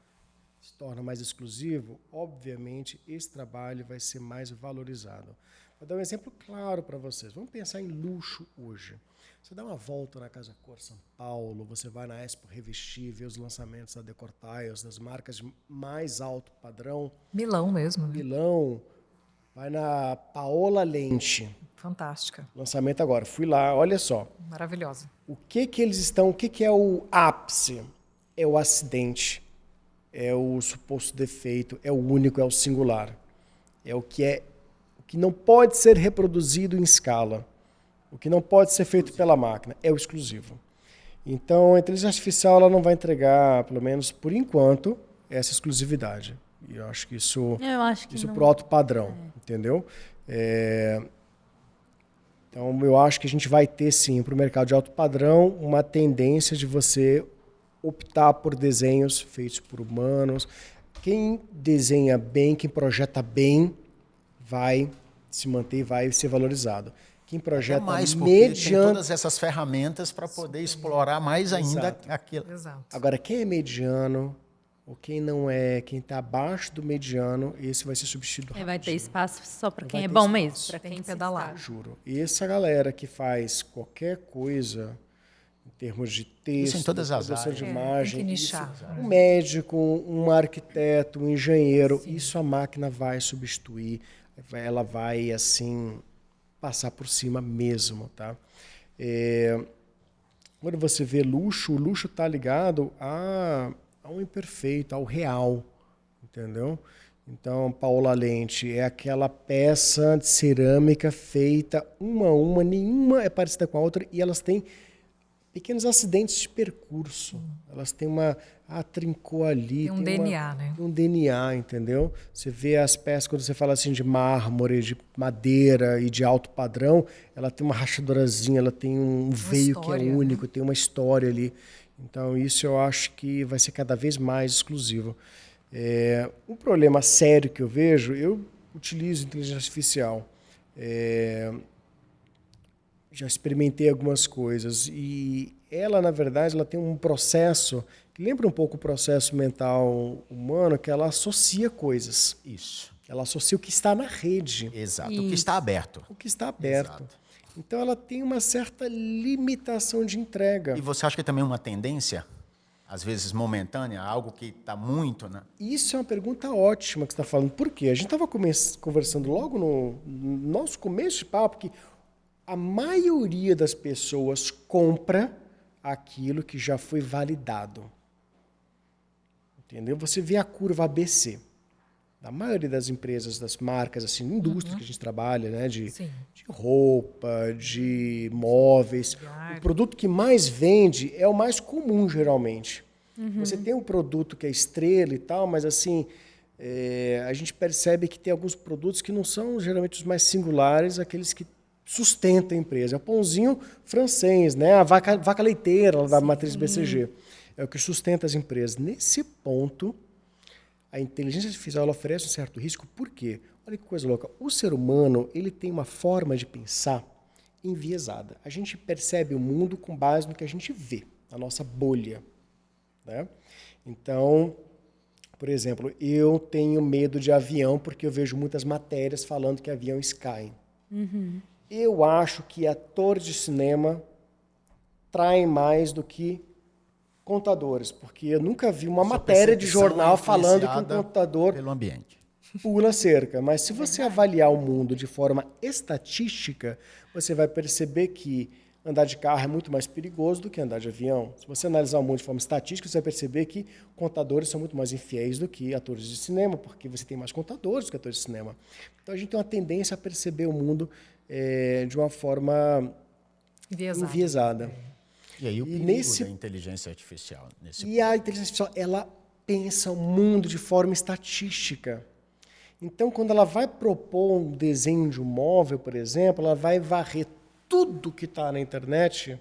se torna mais exclusivo, obviamente esse trabalho vai ser mais valorizado. Vou dar um exemplo claro para vocês. Vamos pensar em luxo hoje. Você dá uma volta na Casa Cor São Paulo, você vai na Expo Revestir, vê os lançamentos da Decor Tiles, das marcas de mais alto padrão. Milão mesmo, né? Milão. Vai na Paola Lente. Fantástica. Lançamento agora. Fui lá, olha só. Maravilhosa. O que eles estão, o que é o ápice? É o acidente, é o suposto defeito, é o único, é o singular. É o que não pode ser reproduzido em escala. O que não pode ser feito pela máquina é o exclusivo. Então, a inteligência artificial ela não vai entregar, pelo menos por enquanto, essa exclusividade. E eu acho que isso pro alto padrão, entendeu? Então, eu acho que a gente vai ter, sim, para o mercado de alto padrão, uma tendência de você optar por desenhos feitos por humanos. Quem desenha bem, quem projeta bem, vai se manter e vai ser valorizado. Quem projeta mais mediano... tem todas essas ferramentas para poder explorar mais ainda aquilo. Exato. Agora, quem é mediano, ou quem não é, quem está abaixo do mediano, esse vai ser substituído. Vai ter espaço só para quem é ter bom espaço. mesmo, para Tem quem que pedalar. Juro. E essa galera que faz qualquer coisa em termos de texto, Isso em todas as produção áreas. de imagem, tem que nichar. um médico, um arquiteto, um engenheiro, isso a máquina vai substituir, ela vai assim passar por cima mesmo, tá? Quando você vê luxo, o luxo está ligado ao imperfeito, ao real, entendeu? Então, Paola Lente é aquela peça de cerâmica feita uma a uma, nenhuma é parecida com a outra, e elas têm pequenos acidentes de percurso. Elas têm trincou ali. Tem um DNA, né? Um DNA, entendeu? Você vê as peças, quando você fala assim de mármore, de madeira e de alto padrão, ela tem uma rachadorazinha, ela tem um veio que é único, tem uma história ali. Então, isso eu acho que vai ser cada vez mais exclusivo. Um problema sério que eu vejo, eu utilizo inteligência artificial. Já experimentei algumas coisas e ela, na verdade, ela tem um processo que lembra um pouco o processo mental humano, que ela associa coisas. Isso. Ela associa o que está na rede. Exato. O que está aberto. O que está aberto. Exato. Então, ela tem uma certa limitação de entrega. E você acha que é também uma tendência, às vezes momentânea, algo que está muito, né? Isso é uma pergunta ótima que você está falando. Por quê? A gente estava conversando logo no nosso começo de papo que a maioria das pessoas compra aquilo que já foi validado. Entendeu? Você vê a curva ABC. Na maioria das empresas, das marcas, assim, indústria que a gente trabalha, né? De roupa, de móveis. O produto que mais vende é o mais comum, geralmente. Você tem um produto que é estrela e tal, mas assim, a gente percebe que tem alguns produtos que não são geralmente os mais singulares, aqueles que sustentam a empresa. É o pãozinho francês, né? A vaca leiteira da matriz BCG. É o que sustenta as empresas. Nesse ponto, a inteligência artificial ela oferece um certo risco. Por quê? Olha que coisa louca. O ser humano ele tem uma forma de pensar enviesada. A gente percebe o mundo com base no que a gente vê, na nossa bolha. Né? Então, por exemplo, eu tenho medo de avião porque eu vejo muitas matérias falando que aviões caem. Eu acho que atores de cinema traem mais do que contadores, porque eu nunca vi uma matéria de jornal falando que um contador pelo ambiente pula cerca. Mas se você avaliar o mundo de forma estatística, você vai perceber que andar de carro é muito mais perigoso do que andar de avião. Se você analisar o mundo de forma estatística, você vai perceber que contadores são muito mais infiéis do que atores de cinema, porque você tem mais contadores do que atores de cinema. Então a gente tem uma tendência a perceber o mundo de uma forma enviesada. E aí o perigo da inteligência artificial nesse E a inteligência artificial, ela pensa o mundo de forma estatística. Então, quando ela vai propor um desenho de um móvel, por exemplo, ela vai varrer tudo que está na internet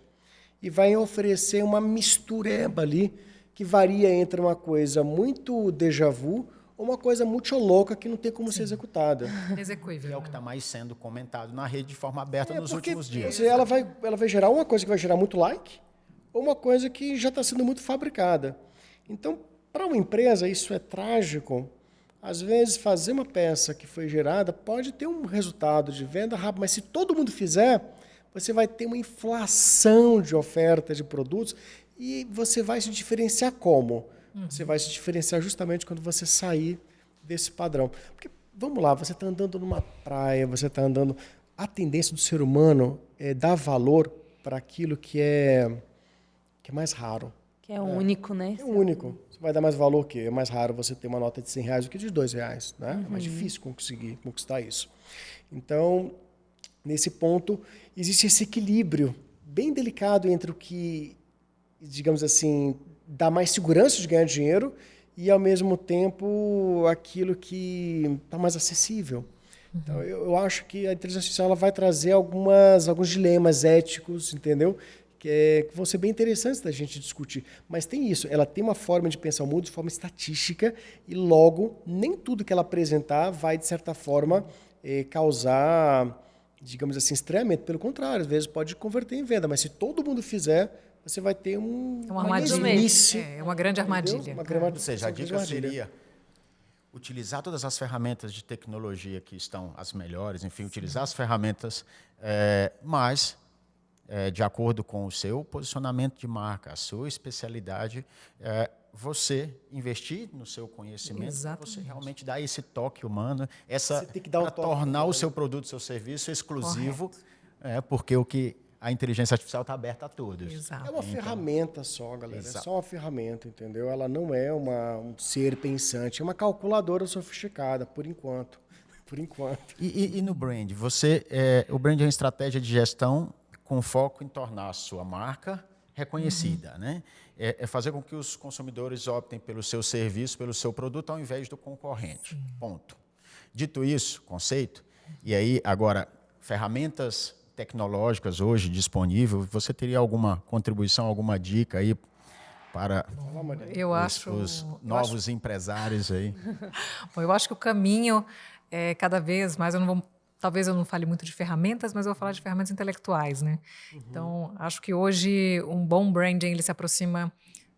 e vai oferecer uma mistureba ali que varia entre uma coisa muito déjà vu ou uma coisa muito louca que não tem como ser executada. Execuível. que é o que está mais sendo comentado na rede de forma aberta nos Porque últimos dias. ela vai gerar uma coisa que vai gerar muito like ou uma coisa que já está sendo muito fabricada. Então, para uma empresa, isso é trágico. Às vezes, fazer uma peça que foi gerada pode ter um resultado de venda rápido, mas se todo mundo fizer, você vai ter uma inflação de oferta de produtos e você vai se diferenciar como? Você vai se diferenciar justamente quando você sair desse padrão. Porque, vamos lá, você está andando numa praia, você está andando... A tendência do ser humano é dar valor para aquilo que é mais raro. Que é único, né? É único. Você vai dar mais valor o quê? É mais raro você ter uma nota de R$100 do que de R$2, né? É mais difícil conseguir conquistar isso. Então, nesse ponto, existe esse equilíbrio bem delicado entre o que, digamos assim, dá mais segurança de ganhar dinheiro e, ao mesmo tempo, aquilo que está mais acessível. Então, eu acho que a inteligência artificial ela vai trazer alguns dilemas éticos, entendeu? Que vão ser bem interessantes da gente discutir. Mas tem isso, ela tem uma forma de pensar o mundo de forma estatística e, logo, nem tudo que ela apresentar vai, de certa forma, causar, digamos assim, estranhamento. Pelo contrário, às vezes pode converter em venda, mas se todo mundo fizer, você vai ter uma armadilha. É uma grande armadilha. Ou seja, a dica seria utilizar todas as ferramentas de tecnologia que estão as melhores, enfim, utilizar as ferramentas, mas de acordo com o seu posicionamento de marca, a sua especialidade, você investir no seu conhecimento, você realmente dar esse toque humano, para tornar o seu produto, o seu serviço exclusivo, porque a inteligência artificial está aberta a todos. Exato. É uma ferramenta só, galera. Exato. É só uma ferramenta, entendeu? Ela não é um ser pensante, é uma calculadora sofisticada, por enquanto. Por enquanto. E no brand? O brand é uma estratégia de gestão com foco em tornar a sua marca reconhecida, né? É fazer com que os consumidores optem pelo seu serviço, pelo seu produto, ao invés do concorrente. Ponto. Dito isso, conceito, e aí, agora, ferramentas tecnológicas hoje disponíveis, você teria alguma contribuição, alguma dica aí para os novos empresários aí? Bom, eu acho que o caminho é cada vez mais, talvez eu não fale muito de ferramentas, mas eu vou falar de ferramentas intelectuais, né? Então, acho que hoje um bom branding ele se aproxima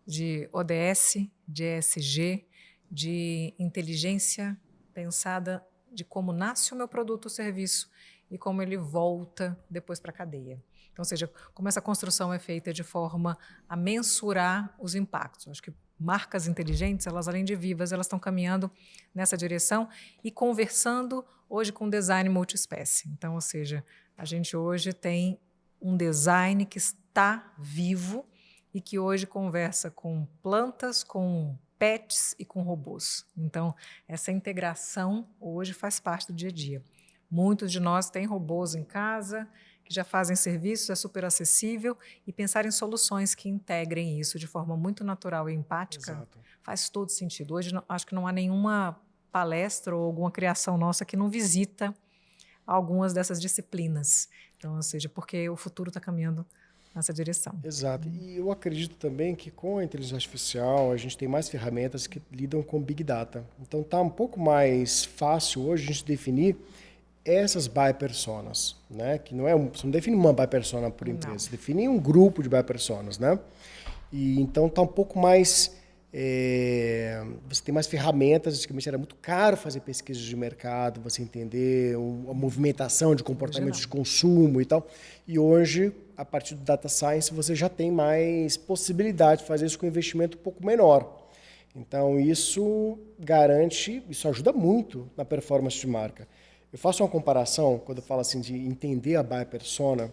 de ODS, de ESG, de inteligência pensada de como nasce o meu produto ou serviço e como ele volta depois para a cadeia. Então, ou seja, como essa construção é feita de forma a mensurar os impactos. Acho que marcas inteligentes, elas além de vivas, elas estão caminhando nessa direção e conversando hoje com design multiespécie. Então, ou seja, a gente hoje tem um design que está vivo e que hoje conversa com plantas, com pets e com robôs. Então, essa integração hoje faz parte do dia a dia. Muitos de nós têm robôs em casa, que já fazem serviços, é super acessível, e pensar em soluções que integrem isso de forma muito natural e empática. Exato. Faz todo sentido. Hoje, acho que não há nenhuma palestra ou alguma criação nossa que não visita algumas dessas disciplinas. Então, ou seja, porque o futuro está caminhando nessa direção. Exato. E eu acredito também que com a inteligência artificial a gente tem mais ferramentas que lidam com Big Data. Então está um pouco mais fácil hoje a gente definir essas buy personas, né? Que você não define uma buy persona por empresa, você define um grupo de buy personas, né? E então está um pouco mais você tem mais ferramentas. Antigamente era muito caro fazer pesquisas de mercado, você entender a movimentação de comportamentos de consumo e tal. E hoje, a partir do Data Science, você já tem mais possibilidade de fazer isso com um investimento um pouco menor. Então, isso ajuda muito na performance de marca. Eu faço uma comparação, quando eu falo assim de entender a buy persona.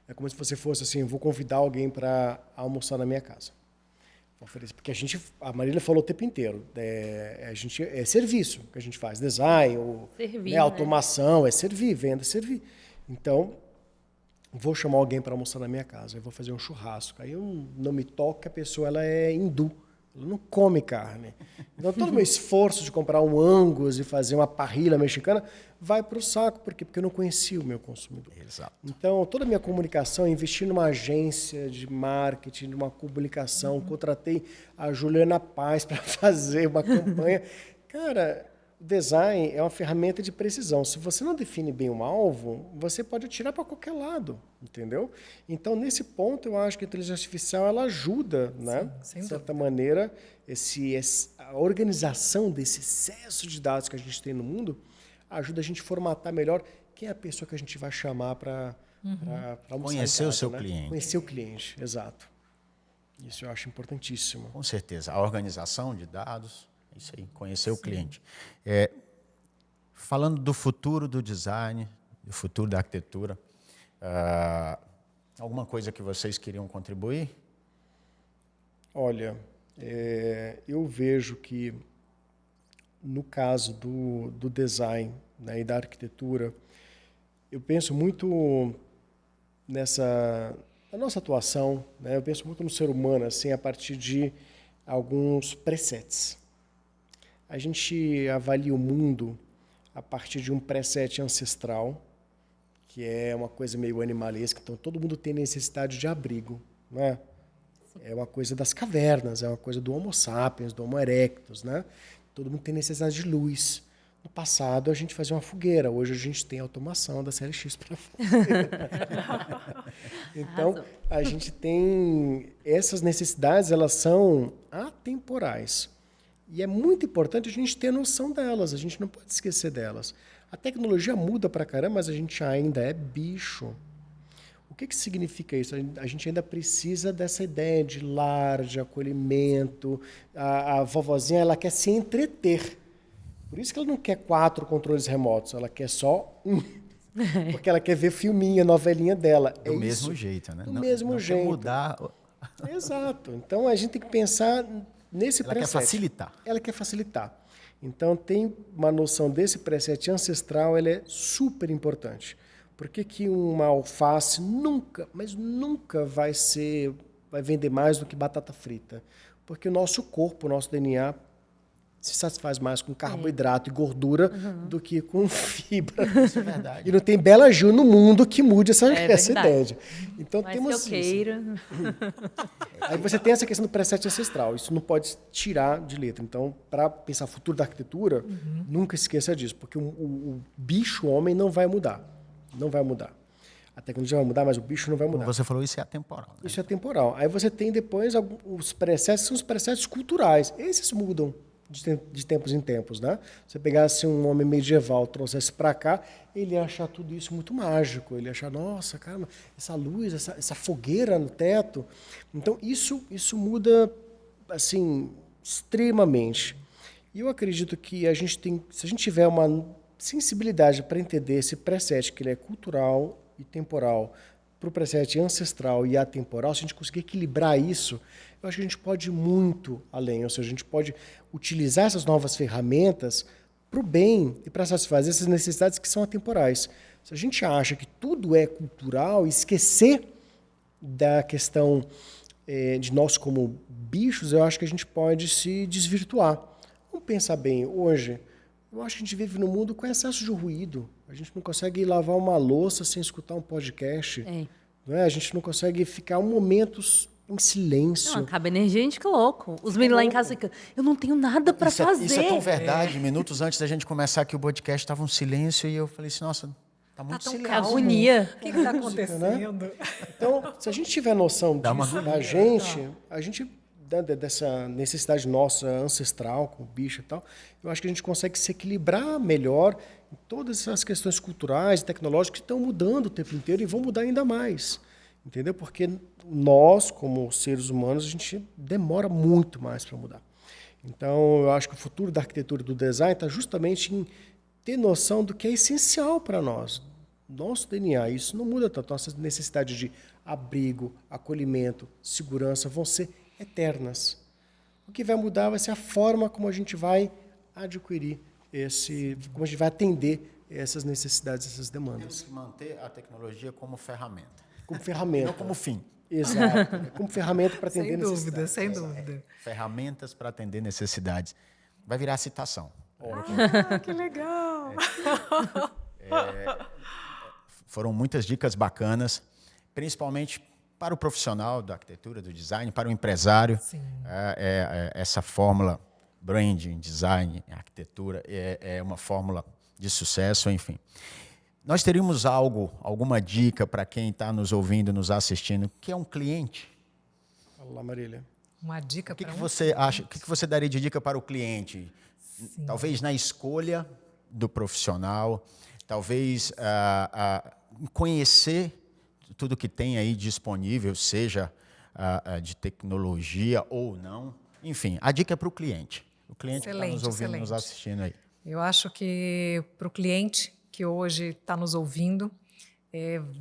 É como se você fosse assim, vou convidar alguém para almoçar na minha casa. Porque a Marília falou o tempo inteiro, é serviço que a gente faz, design, Servir, né, automação, é servir, venda, é servir. Então, vou chamar alguém para almoçar na minha casa, eu vou fazer um churrasco. Aí eu não me toco que a pessoa ela é hindu, ela não come carne. Então, todo o meu esforço de comprar um Angus e fazer uma parrilha mexicana vai para o saco. Por quê? Porque eu não conhecia o meu consumidor. Exato. Então, toda a minha comunicação, investi numa agência de marketing, numa comunicação, contratei a Juliana Paz para fazer uma campanha. Cara, o design é uma ferramenta de precisão. Se você não define bem um alvo, você pode atirar para qualquer lado, entendeu? Então, nesse ponto, eu acho que a inteligência artificial ela ajuda, né? Sim, de certa maneira, a organização desse excesso de dados que a gente tem no mundo ajuda a gente a formatar melhor quem é a pessoa que a gente vai chamar para almoçar Conhecer em casa, o seu né? cliente. Conhecer o cliente, exato. Isso eu acho importantíssimo. Com certeza. A organização de dados, isso aí, conhecer o cliente. Falando do futuro do design, do futuro da arquitetura, alguma coisa que vocês queriam contribuir? Olha, eu vejo que no caso do design, né, e da arquitetura, eu penso muito na nossa atuação, né, eu penso muito no ser humano assim, a partir de alguns presets. A gente avalia o mundo a partir de um preset ancestral, que é uma coisa meio animalesca, então todo mundo tem necessidade de abrigo, né? É uma coisa das cavernas, é uma coisa do Homo sapiens, do Homo erectus, né? Todo mundo tem necessidade de luz. No passado, a gente fazia uma fogueira. Hoje, a gente tem automação da série X para fazer. Então, a gente tem... Essas necessidades, elas são atemporais. E é muito importante a gente ter noção delas. A gente não pode esquecer delas. A tecnologia muda para caramba, mas a gente ainda é bicho. O que significa isso? A gente ainda precisa dessa ideia de lar, de acolhimento. A vovozinha ela quer se entreter. Por isso que ela não quer 4 controles remotos, ela quer só um. Porque ela quer ver filminha, novelinha dela. Do mesmo jeito, né? Do mesmo jeito. Quer mudar. Exato. Então a gente tem que pensar nesse preset. Ela quer facilitar. Ela quer facilitar. Então tem uma noção desse preset ancestral, ele é super importante. Por que uma alface nunca, mas nunca vai vender mais do que batata frita? Porque o nosso corpo, o nosso DNA, se satisfaz mais com carboidrato e gordura do que com fibra. Isso é verdade. E não tem Bela Gil no mundo que mude essa verdade. ideia. Então Mas temos que eu queira. Aí você tem essa questão do preset ancestral. Isso não pode tirar de letra. Então, para pensar o futuro da arquitetura, nunca esqueça disso, porque o bicho homem não vai mudar. Não vai mudar. A tecnologia vai mudar, mas o bicho não vai mudar. Como você falou, isso é atemporal. Né? Isso é temporal. Aí você tem depois os presets, são os presets culturais. Esses mudam de tempos em tempos, né? Se você pegasse um homem medieval, trouxesse para cá, ele ia achar tudo isso muito mágico. Ele ia achar, nossa, cara, essa luz, essa fogueira no teto. Então, isso muda, assim, extremamente. E eu acredito que se a gente tiver uma sensibilidade para entender esse preset, que ele é cultural e temporal, para o preset ancestral e atemporal, se a gente conseguir equilibrar isso, eu acho que a gente pode ir muito além. Ou seja, a gente pode utilizar essas novas ferramentas para o bem e para satisfazer essas necessidades que são atemporais. Se a gente acha que tudo é cultural, esquecer da questão de nós como bichos, eu acho que a gente pode se desvirtuar. Vamos pensar bem, hoje, eu acho que a gente vive num mundo com excesso de ruído. A gente não consegue lavar uma louça sem escutar um podcast. Não é? A gente não consegue ficar um momento em silêncio. Não, acaba energia, a gente fica louco. Os meninos lá em casa ficam, eu não tenho nada para fazer. Isso é tão verdade. Minutos antes da gente começar aqui o podcast, estava um silêncio e eu falei assim, nossa, tá muito tão silêncio. agonia. O que está acontecendo? Né? Então, se a gente tiver noção disso da gente dessa necessidade nossa ancestral com o bicho e tal, eu acho que a gente consegue se equilibrar melhor em todas essas questões culturais e tecnológicas que estão mudando o tempo inteiro e vão mudar ainda mais. Entendeu? Porque nós, como seres humanos, a gente demora muito mais para mudar. Então, eu acho que o futuro da arquitetura e do design está justamente em ter noção do que é essencial para nós, nosso DNA, isso não muda tanto. Nossas necessidades de abrigo, acolhimento, segurança vão ser eternas. O que vai mudar vai ser a forma como a gente vai adquirir como a gente vai atender essas necessidades, essas demandas. Temos que manter a tecnologia como ferramenta. Como ferramenta. Não como fim. Exato. Como ferramenta para atender necessidades. Sem dúvida. Ferramentas para atender necessidades. Vai virar citação. Que legal! Foram muitas dicas bacanas, principalmente para o profissional da arquitetura, do design, para o empresário. Sim. Essa fórmula branding, design, arquitetura é uma fórmula de sucesso, enfim. Nós teríamos alguma dica para quem está nos ouvindo, nos assistindo, que é um cliente? Fala lá, Marília. Uma dica O que para você acha? O que você daria de dica para o cliente? Sim. Talvez na escolha do profissional, talvez conhecer tudo que tem aí disponível, seja de tecnologia ou não. Enfim, a dica é para o cliente. O cliente que está nos ouvindo, nos assistindo aí. Eu acho que para o cliente que hoje está nos ouvindo,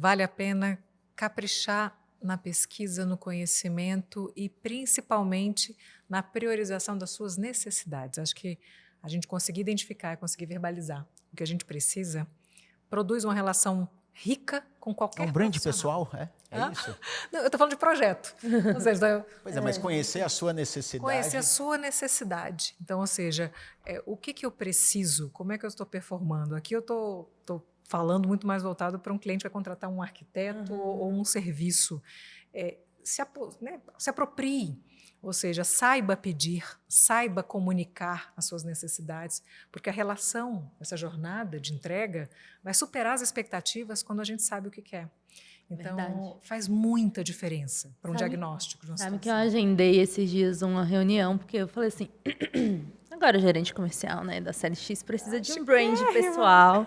vale a pena caprichar na pesquisa, no conhecimento e principalmente na priorização das suas necessidades. Acho que a gente conseguir identificar, conseguir verbalizar o que a gente precisa, produz uma relação rica com qualquer É um brand profissional. pessoal, é isso? Não, eu estou falando de projeto. Ou seja, Pois é, mas conhecer a sua necessidade. conhecer a sua necessidade. Então, ou seja, o que eu preciso? Como é que eu estou performando? Aqui eu estou falando muito mais voltado para um cliente que vai contratar um arquiteto ou um serviço. Se aproprie, ou seja, saiba pedir, saiba comunicar as suas necessidades, porque a relação, essa jornada de entrega, vai superar as expectativas quando a gente sabe o que quer. Então, Verdade. faz muita diferença para um diagnóstico de uma Sabe que situação. eu agendei esses dias uma reunião, porque eu falei assim, agora o gerente comercial, né, da Série X precisa de um brand pessoal.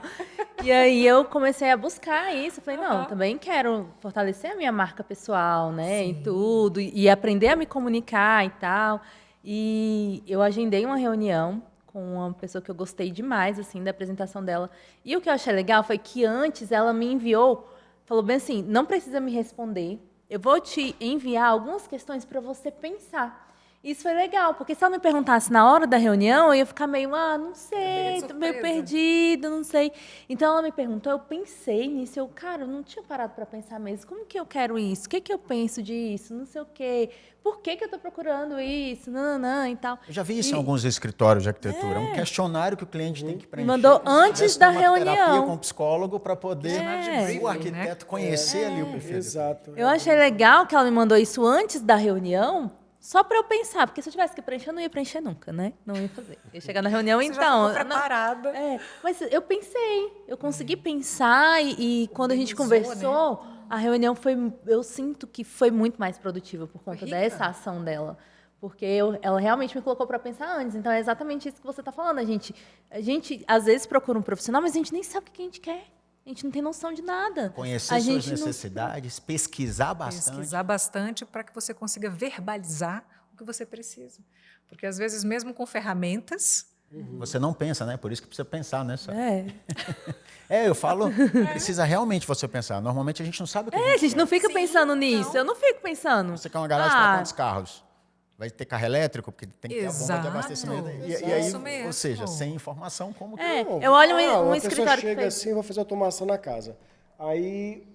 E aí eu comecei a buscar isso. Eu falei, não, também quero fortalecer a minha marca pessoal, né, e tudo, e aprender a me comunicar e tal. E eu agendei uma reunião com uma pessoa que eu gostei demais, assim, da apresentação dela. E o que eu achei legal foi que antes ela me enviou, falou bem assim, não precisa me responder, eu vou te enviar algumas questões para você pensar. Isso foi legal, porque se ela me perguntasse na hora da reunião, eu ia ficar meio, não sei, tô meio perdido, não sei. Então ela me perguntou, eu pensei nisso, cara, eu não tinha parado para pensar mesmo, como que eu quero isso? O que eu penso disso? Não sei o quê. Por que eu estou procurando isso? Nananã e tal. Eu já vi isso em alguns escritórios de arquitetura. É um questionário que o cliente tem que preencher. Mandou antes da reunião. Terapia com o psicólogo para poder o briefing, arquiteto conhecer ali o perfil. Exato. Eu achei legal que ela me mandou isso antes da reunião, só para eu pensar, porque se eu tivesse que preencher, eu não ia preencher nunca, né? Não ia fazer. Eu ia chegar na reunião, Você então. já ficou preparada. Mas eu pensei, eu consegui pensar e quando a gente conversou, a reunião foi, eu sinto que foi muito mais produtiva por conta dessa ação dela. Porque ela realmente me colocou para pensar antes. Então é exatamente isso que você está falando. A gente às vezes procura um profissional, mas a gente nem sabe o que a gente quer. A gente não tem noção de nada. Conhecer suas necessidades, pesquisar bastante. Pesquisar bastante para que você consiga verbalizar o que você precisa. Porque, às vezes, mesmo com ferramentas... Você não pensa, né? Por isso que precisa pensar, né? Eu falo, precisa realmente você pensar. Normalmente a gente não sabe o que a gente não fica pensando nisso. Então... Eu não fico pensando. Você quer uma garagem para quantos carros? Vai ter carro elétrico, porque tem que ter a bomba de Exato. abastecimento. E Isso aí, mesmo. ou seja, sem informação, como que... Eu olho um uma escritório pessoa que chega fez. assim, vou fazer automação na casa. Aí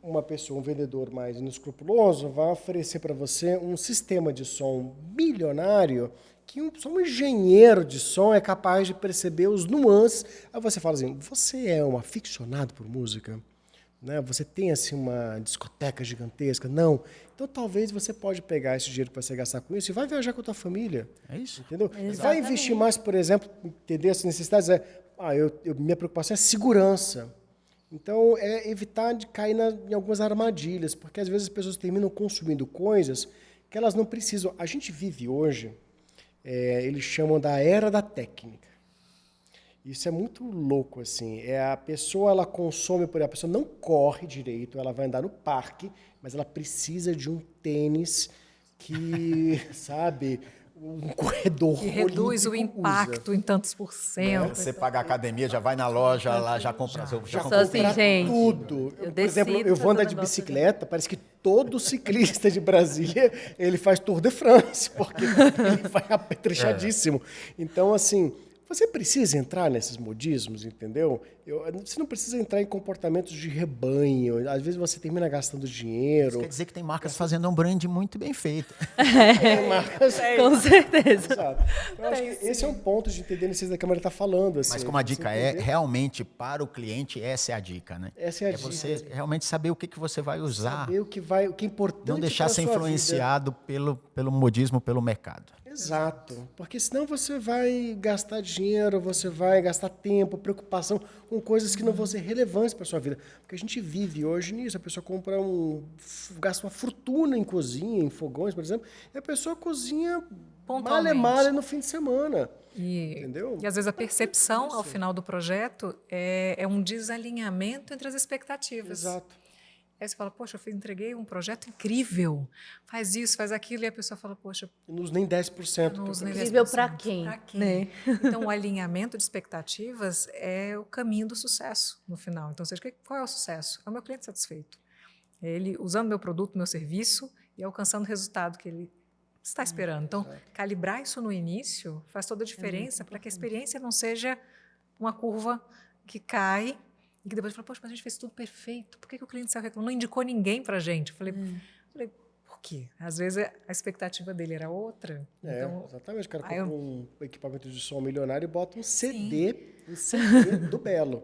uma pessoa, um vendedor mais inescrupuloso, vai oferecer para você um sistema de som milionário que só um engenheiro de som é capaz de perceber os nuances. Aí você fala assim, você é um aficionado por música? Né? Você tem assim uma discoteca gigantesca? Não. Então talvez você pode pegar esse dinheiro que você gastar com isso e vai viajar com a tua família. É isso. Entendeu? Vai investir mais, por exemplo, entender as necessidades. Minha preocupação é segurança. Então, é evitar de cair em algumas armadilhas, porque às vezes as pessoas terminam consumindo coisas que elas não precisam. A gente vive hoje, eles chamam da era da técnica. Isso é muito louco, assim. A pessoa, ela consome, por exemplo, a pessoa não corre direito, ela vai andar no parque, mas ela precisa de um tênis que, sabe, um corredor Que reduz o olímpico impacto em tantos por cento. Você paga a academia, já vai na loja, lá já compra. Já Só assim, comprar gente, tudo. eu Por exemplo, decido eu vou andar fazer de um negócio bicicleta, parece que todo ciclista de Brasília, ele faz Tour de France, porque ele vai apetrechadíssimo. Então, assim, você precisa entrar nesses modismos, entendeu? Você não precisa entrar em comportamentos de rebanho. Às vezes você termina gastando dinheiro. Quer dizer que tem marcas fazendo um brand muito bem feito. Com certeza. Exato. Eu acho que esse é um ponto de entender a necessidade que a Maria está falando. Assim, Mas como a você dica é, entender- realmente, para o cliente, essa é a dica, né? Essa é a É dica. você realmente saber o que você vai usar. Saber o que é importante. Não deixar pra ser sua influenciado pelo modismo, pelo mercado. vida. Exato. Porque senão você vai gastar dinheiro, você vai gastar tempo, preocupação com coisas que não vão ser relevantes para sua vida. Porque a gente vive hoje nisso. A pessoa gasta uma fortuna em cozinha, em fogões, por exemplo, e a pessoa cozinha Pontualmente. male no fim de semana. E, Entendeu? e às vezes a percepção ao final do projeto é um desalinhamento entre as expectativas. Exato. Aí você fala, poxa, eu entreguei um projeto incrível, faz isso, faz aquilo, e a pessoa fala, poxa, E nos nem 10%. não uso nem Incrível 10%. pra quem? Pra quem? Né? Então, o alinhamento de expectativas é o caminho do sucesso no final. Então, seja, qual é o sucesso? É o meu cliente satisfeito. É ele usando meu produto, meu serviço e alcançando o resultado que ele está esperando. Então, calibrar isso no início faz toda a diferença para que a experiência não seja uma curva que cai e que depois fala, poxa, mas a gente fez tudo perfeito. Por que o cliente saiu reclamando? Não indicou ninguém para a gente. Eu falei, por quê? Às vezes a expectativa dele era outra. Então, Exatamente. O cara aí compra eu- um equipamento de som milionário e bota um CD do Belo.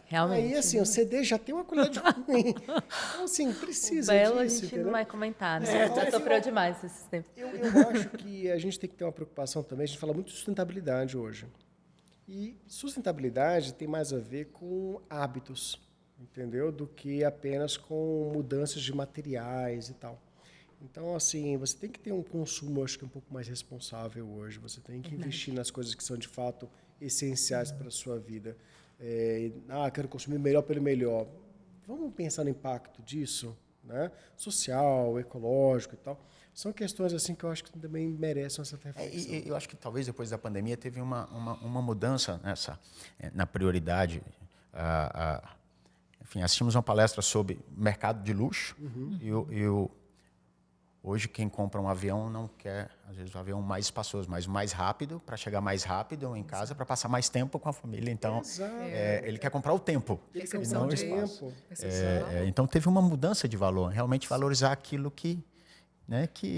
Realmente. Aí, assim, o CD já tem uma qualidade ruim. Então, assim, precisa Belo a disso, gente entendeu? não vai comentar, né? Já sofreu demais esses tempos. Eu acho que a gente tem que ter uma preocupação também. A gente fala muito de sustentabilidade hoje. E sustentabilidade tem mais a ver com hábitos, entendeu? Do que apenas com mudanças de materiais e tal. Então, assim, você tem que ter um consumo, acho que um pouco mais responsável hoje. Você tem que investir nas coisas que são, de fato, essenciais para a sua vida. Quero consumir melhor pelo melhor. Vamos pensar no impacto disso, né? Social, ecológico e tal. São questões assim que eu acho que também merecem uma certa reflexão. E eu acho que talvez depois da pandemia teve uma mudança na prioridade. Enfim, assistimos uma palestra sobre mercado de luxo hoje quem compra um avião não quer, às vezes, um avião mais espaçoso, mas mais rápido, para chegar mais rápido em casa, para passar mais tempo com a família. Então, ele quer comprar o tempo. Percepção não o de espaço. tempo. Percepção. Então, teve uma mudança de valor, realmente valorizar aquilo que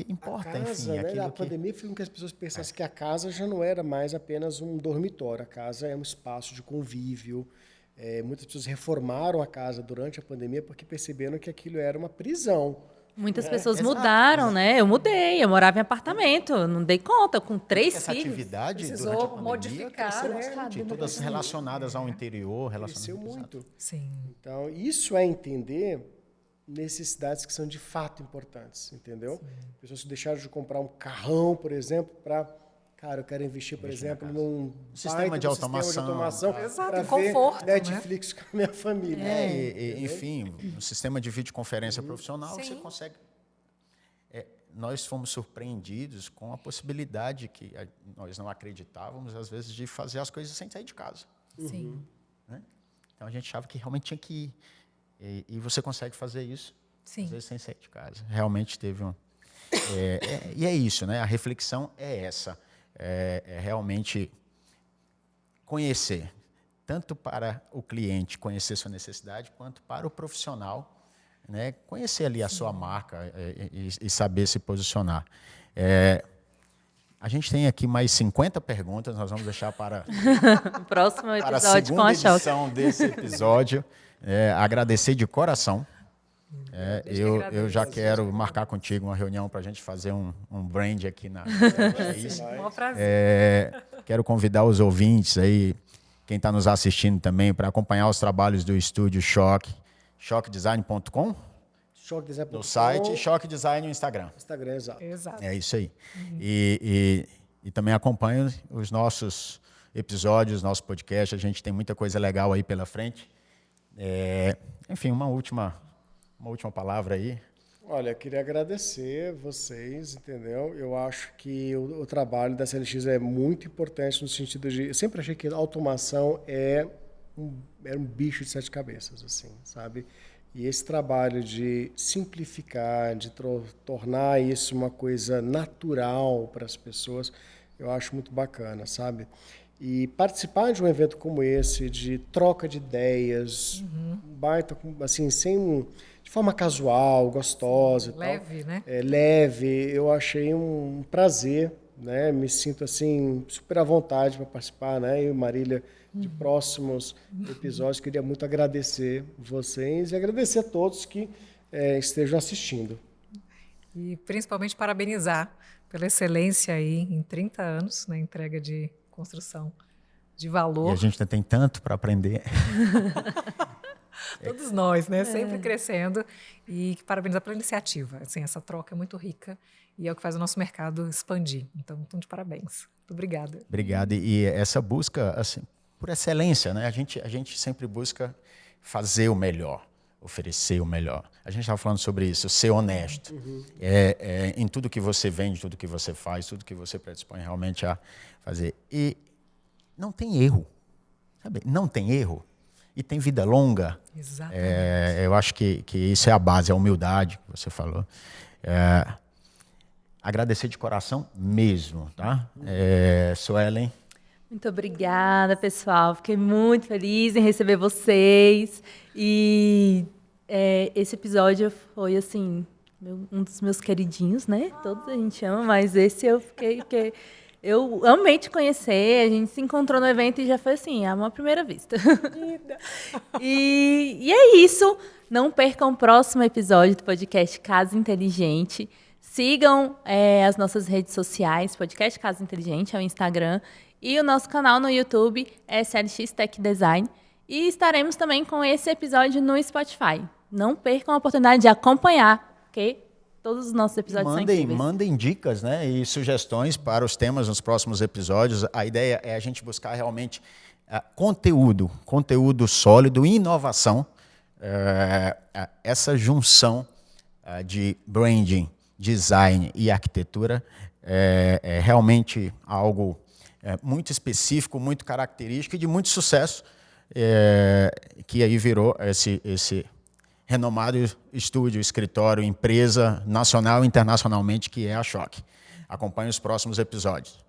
importa, A casa, enfim. né? Aquilo A pandemia fez com que as pessoas pensassem que a casa já não era mais apenas um dormitório. A casa é um espaço de convívio. Muitas pessoas reformaram a casa durante a pandemia porque perceberam que aquilo era uma prisão. Muitas pessoas exato, mudaram, né? Eu mudei, eu morava em apartamento, não dei conta, com 3 essa filhos. atividade Precisou durante a pandemia modificar, cresceu né? bastante, todas relacionadas ao interior, Cresceu relacionadas muito. Sim. Então, isso é entender necessidades que são de fato importantes, entendeu? Pessoas que deixaram de comprar um carrão, por exemplo, para... Cara, eu quero investir, por exemplo, num Sistema baita de do automação. Exato, para em ver conforto, né? Netflix com a minha família. Enfim, no sistema de videoconferência profissional, Sim. você consegue... Nós fomos surpreendidos com a possibilidade que nós não acreditávamos, às vezes, de fazer as coisas sem sair de casa. Sim. Né? Então, a gente achava que realmente tinha que ir. E você consegue fazer isso, Sim. às vezes, sem sair de casa. Realmente teve um... e é isso, né? A reflexão é essa. É realmente conhecer, tanto para o cliente conhecer sua necessidade, quanto para o profissional, né, conhecer ali a sua marca e saber se posicionar. A gente tem aqui mais 50 perguntas, nós vamos deixar para O próximo a episódio com segunda a Choque. edição desse episódio. Agradecer de coração. Eu já quero marcar contigo uma reunião para a gente fazer um brand aqui na Thaís. Um prazer. Quero convidar os ouvintes aí, quem está nos assistindo também, para acompanhar os trabalhos do Estúdio Choque, choquedesign.com, Choquedesign.com, no site, e Choque Design no Instagram. Instagram, exato. Exato. É isso aí. E também acompanho os nossos episódios, nosso podcast. A gente tem muita coisa legal aí pela frente. Enfim, uma última palavra aí. Olha, eu queria agradecer vocês, entendeu? Eu acho que o trabalho da CLX é muito importante no sentido de... Eu sempre achei que a automação era um bicho de 7 cabeças, assim, sabe? E esse trabalho de simplificar, de tornar isso uma coisa natural para as pessoas, eu acho muito bacana, sabe? E participar de um evento como esse, de troca de ideias, baita, assim, de forma casual, gostosa e tal. Leve, né? Leve, eu achei um prazer, né? Me sinto assim super à vontade para participar, né? Eu e Marília, de próximos episódios. Queria muito agradecer vocês e agradecer a todos que estejam assistindo. E principalmente parabenizar pela excelência aí em 30 anos na entrega de construção de valor. E a gente ainda tem tanto para aprender. Todos nós, né? Sempre crescendo. E parabenizar pela iniciativa. Assim, essa troca é muito rica e é o que faz o nosso mercado expandir. Então, de parabéns. Muito obrigada. Obrigado. E essa busca, assim, por excelência, né? A gente sempre busca fazer o melhor, oferecer o melhor. A gente estava falando sobre isso, ser honesto. Em tudo que você vende, tudo que você faz, tudo que você predispõe realmente a fazer. E não tem erro, sabe? Não tem erro. E tem vida longa. Exatamente. Eu acho que isso é a base, a humildade que você falou. Agradecer de coração mesmo, tá? Suelen. Muito obrigada, pessoal. Fiquei muito feliz em receber vocês. E esse episódio foi, assim, um dos meus queridinhos, né? Todos a gente ama, mas esse eu fiquei... Eu amei te conhecer, a gente se encontrou no evento e já foi assim, amor à primeira vista. E é isso. Não percam o próximo episódio do podcast Casa Inteligente. Sigam as nossas redes sociais, podcast Casa Inteligente, é o Instagram. E o nosso canal no YouTube é SLX Tech Design. E estaremos também com esse episódio no Spotify. Não percam a oportunidade de acompanhar, ok? Todos os nossos episódios são incríveis. Mandem dicas, né, e sugestões para os temas nos próximos episódios. A ideia é a gente buscar realmente conteúdo sólido e inovação. Essa junção de branding, design e arquitetura é realmente algo muito específico, muito característico e de muito sucesso, que aí virou esse renomado estúdio, escritório, empresa nacional e internacionalmente, que é a Choque. Acompanhe os próximos episódios.